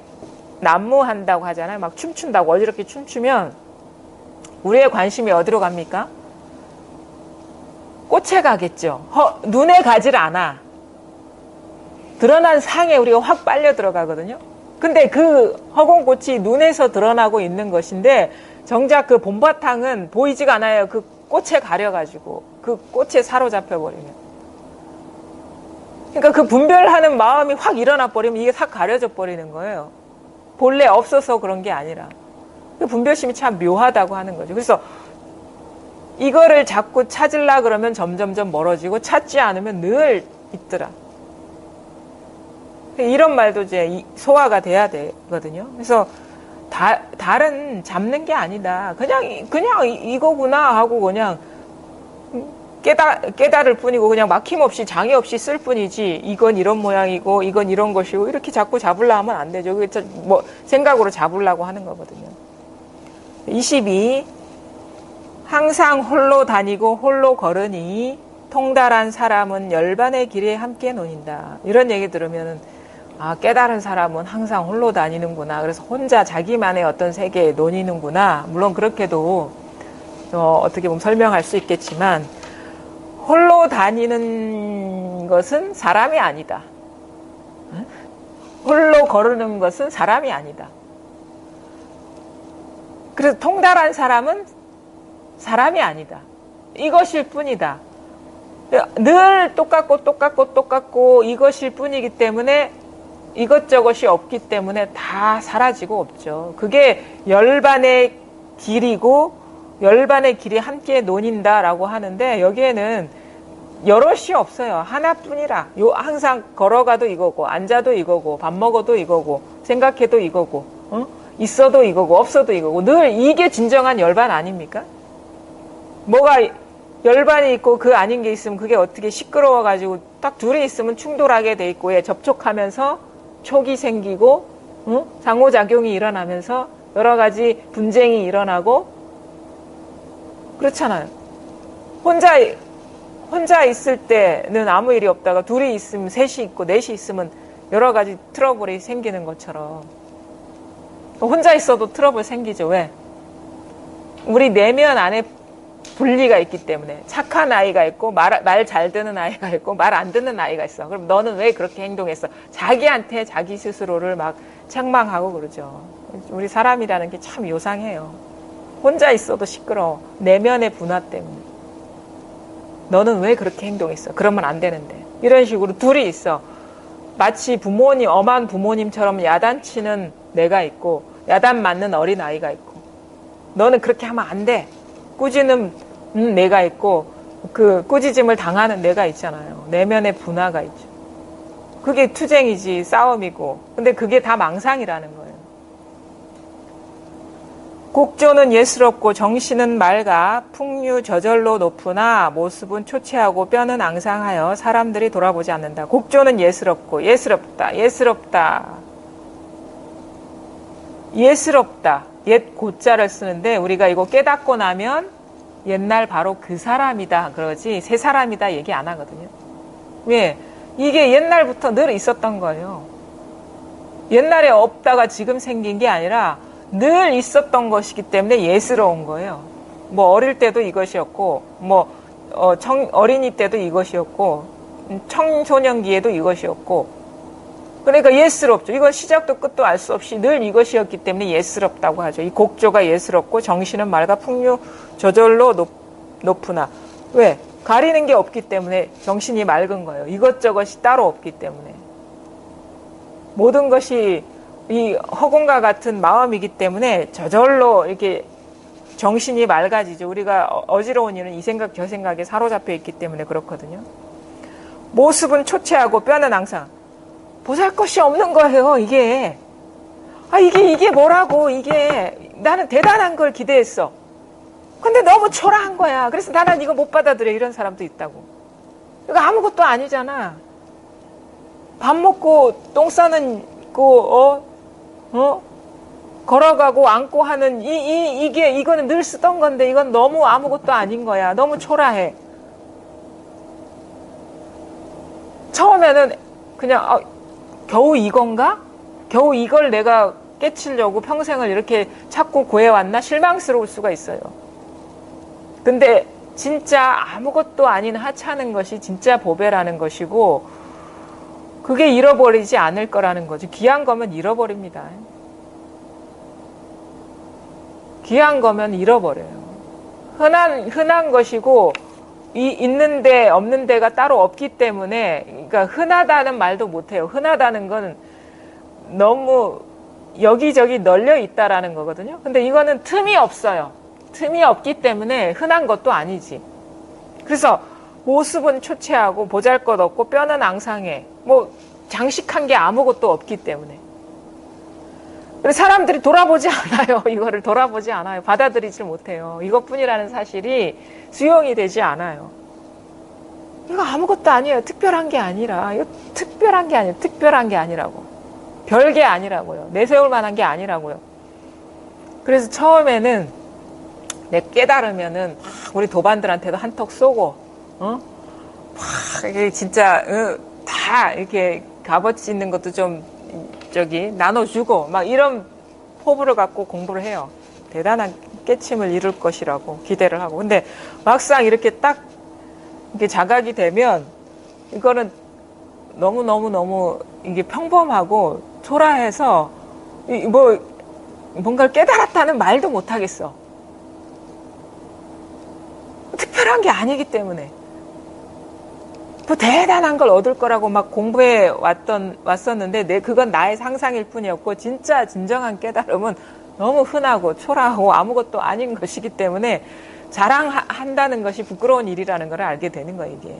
난무한다고 하잖아요. 막 춤춘다고 어지럽게 춤추면 우리의 관심이 어디로 갑니까? 꽃에 가겠죠. 눈에 가질 않아. 드러난 상에 우리가 확 빨려 들어가거든요. 근데 그 허공꽃이 눈에서 드러나고 있는 것인데 정작 그 본바탕은 보이지가 않아요. 그 꽃에 가려가지고 그 꽃에 사로잡혀 버리면. 그러니까 그 분별하는 마음이 확 일어나 버리면 이게 싹 가려져 버리는 거예요. 본래 없어서 그런 게 아니라. 그 분별심이 참 묘하다고 하는 거죠. 그래서 이거를 자꾸 찾으려 그러면 점점점 멀어지고 찾지 않으면 늘 있더라. 이런 말도 이제 소화가 돼야 되거든요. 그래서 달은 잡는 게 아니다. 그냥 이거구나 하고 그냥 깨달을 뿐이고 그냥 막힘없이 장애 없이 쓸 뿐이지 이건 이런 모양이고 이건 이런 것이고 이렇게 자꾸 잡으려 하면 안 되죠. 생각으로 잡으려고 하는 거거든요. 22. 항상 홀로 다니고 홀로 걸으니 통달한 사람은 열반의 길에 함께 논인다. 이런 얘기 들으면은 깨달은 사람은 항상 홀로 다니는구나. 그래서 혼자 자기만의 어떤 세계에 논이는구나. 물론 그렇게도 어떻게 보면 설명할 수 있겠지만 홀로 다니는 것은 사람이 아니다. 홀로 걸으는 것은 사람이 아니다. 그래서 통달한 사람은 사람이 아니다. 이것일 뿐이다. 늘 똑같고 이것일 뿐이기 때문에 이것저것이 없기 때문에 다 사라지고 없죠. 그게 열반의 길이고 열반의 길이 함께 논인다라고 하는데 여기에는 여럿이 없어요. 하나뿐이라. 항상 걸어가도 이거고 앉아도 이거고 밥 먹어도 이거고 생각해도 이거고 있어도 이거고 없어도 이거고 늘 이게 진정한 열반 아닙니까? 뭐가 열반이 있고 그 아닌 게 있으면 그게 어떻게 시끄러워가지고 딱 둘이 있으면 충돌하게 돼 있고 접촉하면서 촉이 생기고 상호작용이 일어나면서 여러 가지 분쟁이 일어나고 그렇잖아요. 혼자 있을 때는 아무 일이 없다가 둘이 있으면 셋이 있고 넷이 있으면 여러 가지 트러블이 생기는 것처럼 혼자 있어도 트러블 생기죠. 왜? 우리 내면 안에 분리가 있기 때문에 착한 아이가 있고 말 잘 듣는 아이가 있고 말 안 듣는 아이가 있어. 그럼 너는 왜 그렇게 행동했어? 자기한테 자기 스스로를 막 책망하고 그러죠. 우리 사람이라는 게 참 요상해요. 혼자 있어도 시끄러워. 내면의 분화 때문에. 너는 왜 그렇게 행동했어? 그러면 안 되는데. 이런 식으로 둘이 있어. 마치 엄한 부모님처럼 야단치는 내가 있고 야단 맞는 어린 아이가 있고 너는 그렇게 하면 안 돼. 꾸짖는 내가 있고 그 꾸짖음을 당하는 내가 있잖아요. 내면의 분화가 있죠. 그게 투쟁이지, 싸움이고. 근데 그게 다 망상이라는 거예요. 곡조는 예스럽고 정신은 맑아 풍류 저절로 높으나 모습은 초췌하고 뼈는 앙상하여 사람들이 돌아보지 않는다. 곡조는 예스럽고 예스럽다. 옛 고자를 쓰는데 우리가 이거 깨닫고 나면 옛날 바로 그 사람이다 그러지 새 사람이다 얘기 안 하거든요. 왜? 이게 옛날부터 늘 있었던 거예요. 옛날에 없다가 지금 생긴 게 아니라 늘 있었던 것이기 때문에 예스러운 거예요. 뭐 어릴 때도 이것이었고, 어린이 때도 이것이었고, 청소년기에도 이것이었고, 그러니까 예스럽죠. 이건 시작도 끝도 알 수 없이 늘 이것이었기 때문에 예스럽다고 하죠. 이 곡조가 예스럽고 정신은 맑아 풍류 저절로 높으나. 왜? 가리는 게 없기 때문에 정신이 맑은 거예요. 이것저것이 따로 없기 때문에. 모든 것이 이 허공과 같은 마음이기 때문에 저절로 이렇게 정신이 맑아지죠. 우리가 어지러운 일은 이 생각 저 생각에 사로잡혀 있기 때문에 그렇거든요. 모습은 초췌하고 뼈는 항상 보잘것이 없는 거예요. 이게 뭐라고 이게 나는 대단한 걸 기대했어. 근데 너무 초라한 거야. 그래서 나는 이거 못 받아들여. 이런 사람도 있다고. 이거 아무것도 아니잖아. 밥 먹고 똥 싸는 걸어가고 앉고 하는 이거는 늘 쓰던 건데 이건 너무 아무것도 아닌 거야. 너무 초라해. 처음에는 그냥 겨우 이건가? 겨우 이걸 내가 깨치려고 평생을 이렇게 찾고 구해왔나? 실망스러울 수가 있어요. 근데 진짜 아무것도 아닌 하찮은 것이 진짜 보배라는 것이고 그게 잃어버리지 않을 거라는 거죠. 귀한 거면 잃어버립니다. 귀한 거면 잃어버려요. 흔한 것이고 있는데 없는 데가 따로 없기 때문에 그러니까 흔하다는 말도 못해요. 흔하다는 건 너무 여기저기 널려 있다라는 거거든요. 근데 이거는 틈이 없어요. 틈이 없기 때문에 흔한 것도 아니지. 그래서 모습은 초췌하고 보잘것없고 뼈는 앙상해. 장식한 게 아무것도 없기 때문에. 그래서 사람들이 돌아보지 않아요. 이거를 돌아보지 않아요. 받아들이질 못해요. 이것뿐이라는 사실이 수용이 되지 않아요. 이거 아무것도 아니에요. 특별한 게 아니라. 이거 특별한 게 아니에요. 특별한 게 아니라고. 별게 아니라고요. 내세울 만한 게 아니라고요. 그래서 처음에는 내 깨달으면은 우리 도반들한테도 한턱 쏘고, 이게 진짜, 다 이렇게 값어치 있는 것도 좀, 나눠주고, 막 이런 포부를 갖고 공부를 해요. 대단한 깨침을 이룰 것이라고 기대를 하고. 근데 막상 이렇게 딱, 이렇게 자각이 되면, 이거는 너무 이게 평범하고 초라해서, 뭔가를 깨달았다는 말도 못 하겠어. 특별한 게 아니기 때문에. 대단한 걸 얻을 거라고 막 공부해 왔었는데, 그건 나의 상상일 뿐이었고, 진짜 진정한 깨달음은 너무 흔하고 초라하고 아무것도 아닌 것이기 때문에 자랑한다는 것이 부끄러운 일이라는 걸 알게 되는 거예요, 이게.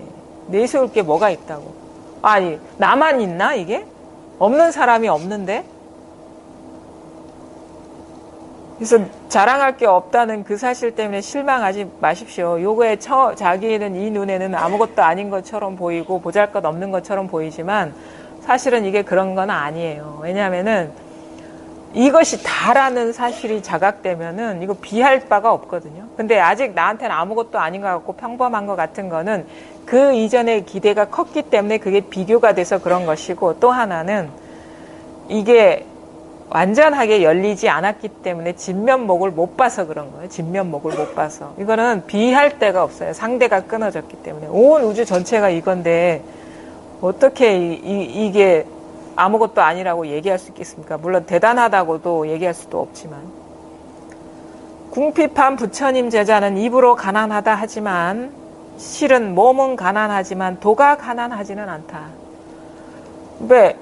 내세울 게 뭐가 있다고. 아니, 나만 있나, 이게? 없는 사람이 없는데? 그래서 자랑할 게 없다는 그 사실 때문에 실망하지 마십시오. 요거에 자기는 이 눈에는 아무것도 아닌 것처럼 보이고 보잘것 없는 것처럼 보이지만 사실은 이게 그런 건 아니에요. 왜냐하면은 이것이 다라는 사실이 자각되면은 이거 비할 바가 없거든요. 근데 아직 나한테는 아무것도 아닌 것 같고 평범한 것 같은 거는 그 이전에 기대가 컸기 때문에 그게 비교가 돼서 그런 것이고, 또 하나는 이게 완전하게 열리지 않았기 때문에 진면목을 못 봐서 그런 거예요. 진면목을 못 봐서. 이거는 비할 데가 없어요. 상대가 끊어졌기 때문에. 온 우주 전체가 이건데 어떻게 이게 아무것도 아니라고 얘기할 수 있겠습니까? 물론 대단하다고도 얘기할 수도 없지만. 궁핍한 부처님 제자는 입으로 가난하다 하지만 실은 몸은 가난하지만 도가 가난하지는 않다. 왜?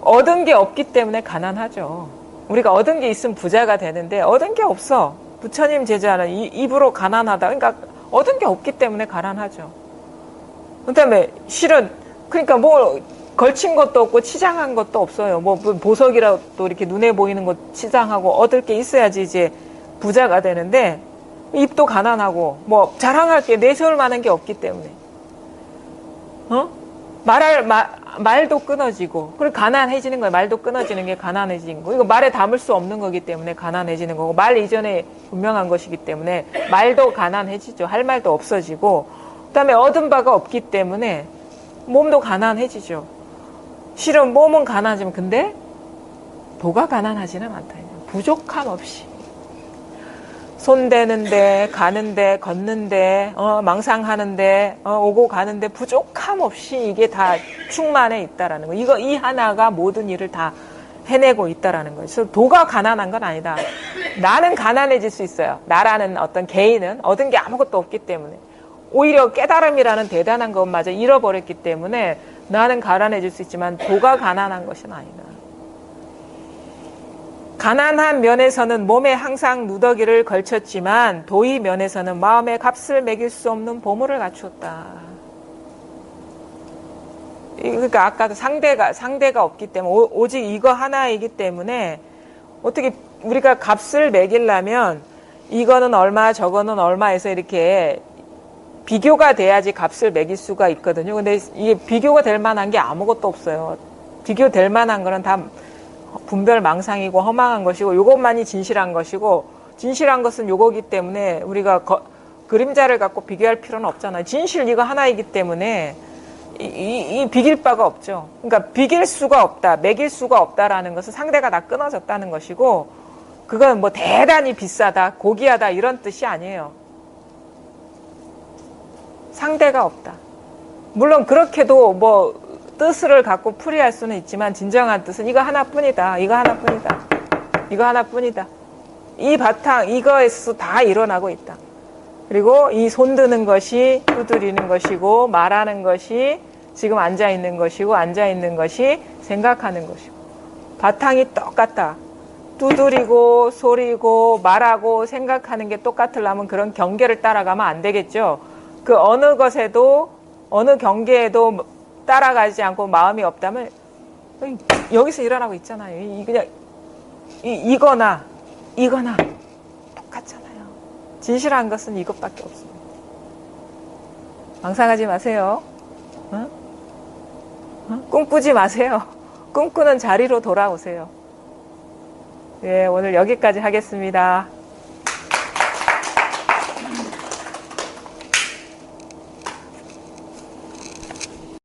얻은 게 없기 때문에 가난하죠. 우리가 얻은 게 있으면 부자가 되는데 얻은 게 없어. 부처님 제자는 입으로 가난하다. 그러니까 얻은 게 없기 때문에 가난하죠. 그다음에 실은 그러니까 걸친 것도 없고 치장한 것도 없어요. 뭐 보석이라도 이렇게 눈에 보이는 거 치장하고 얻을 게 있어야지 이제 부자가 되는데 입도 가난하고 뭐 자랑할 게 내세울 만한 게 없기 때문에 말도 끊어지고 그리고 가난해지는 거예요. 말도 끊어지는 게 가난해지는 거. 이거 말에 담을 수 없는 거기 때문에 가난해지는 거고 말 이전에 분명한 것이기 때문에 말도 가난해지죠. 할 말도 없어지고 그다음에 얻은 바가 없기 때문에 몸도 가난해지죠. 실은 몸은 가난하지만 근데 도가 가난하지는 않다. 부족함 없이 손대는데 가는데 걷는데 망상하는데 오고 가는데 부족함 없이 이게 다 충만해 있다라는 거. 이 하나가 모든 일을 다 해내고 있다라는 거예요. 그래서 도가 가난한 건 아니다. 나는 가난해질 수 있어요. 나라는 어떤 개인은 얻은 게 아무것도 없기 때문에 오히려 깨달음이라는 대단한 것마저 잃어버렸기 때문에 나는 가난해질 수 있지만 도가 가난한 것은 아니다. 가난한 면에서는 몸에 항상 누더기를 걸쳤지만 도의 면에서는 마음의 값을 매길 수 없는 보물을 갖추었다. 그러니까 아까도 상대가 없기 때문에 오직 이거 하나이기 때문에 어떻게 우리가 값을 매기려면 이거는 얼마 저거는 얼마에서 이렇게 비교가 돼야지 값을 매길 수가 있거든요. 근데 이게 비교가 될 만한 게 아무것도 없어요. 비교될 만한 거는 다 분별 망상이고 허망한 것이고 요것만이 진실한 것이고 진실한 것은 요거기 때문에 우리가 그림자를 갖고 비교할 필요는 없잖아요. 진실 이거 하나이기 때문에 이 비길 바가 없죠. 그러니까 비길 수가 없다, 매길 수가 없다라는 것은 상대가 다 끊어졌다는 것이고 그건 뭐 대단히 비싸다, 고귀하다 이런 뜻이 아니에요. 상대가 없다. 물론 그렇게도 뭐 뜻을 갖고 풀이할 수는 있지만 진정한 뜻은 이거 하나뿐이다. 이거 하나뿐이다. 이거 하나뿐이다. 이 바탕 이거에서 다 일어나고 있다. 그리고 이 손드는 것이 두드리는 것이고 말하는 것이 지금 앉아있는 것이고 앉아있는 것이 생각하는 것이고 바탕이 똑같다. 두드리고 소리고 말하고 생각하는 게 똑같으려면 그런 경계를 따라가면 안 되겠죠. 그 어느 것에도 어느 경계에도 따라가지 않고 마음이 없다면 여기서 일어나고 있잖아요. 그냥 이거나 똑같잖아요. 진실한 것은 이것밖에 없습니다. 망상하지 마세요. 꿈꾸지 마세요. 꿈꾸는 자리로 돌아오세요. 예, 오늘 여기까지 하겠습니다.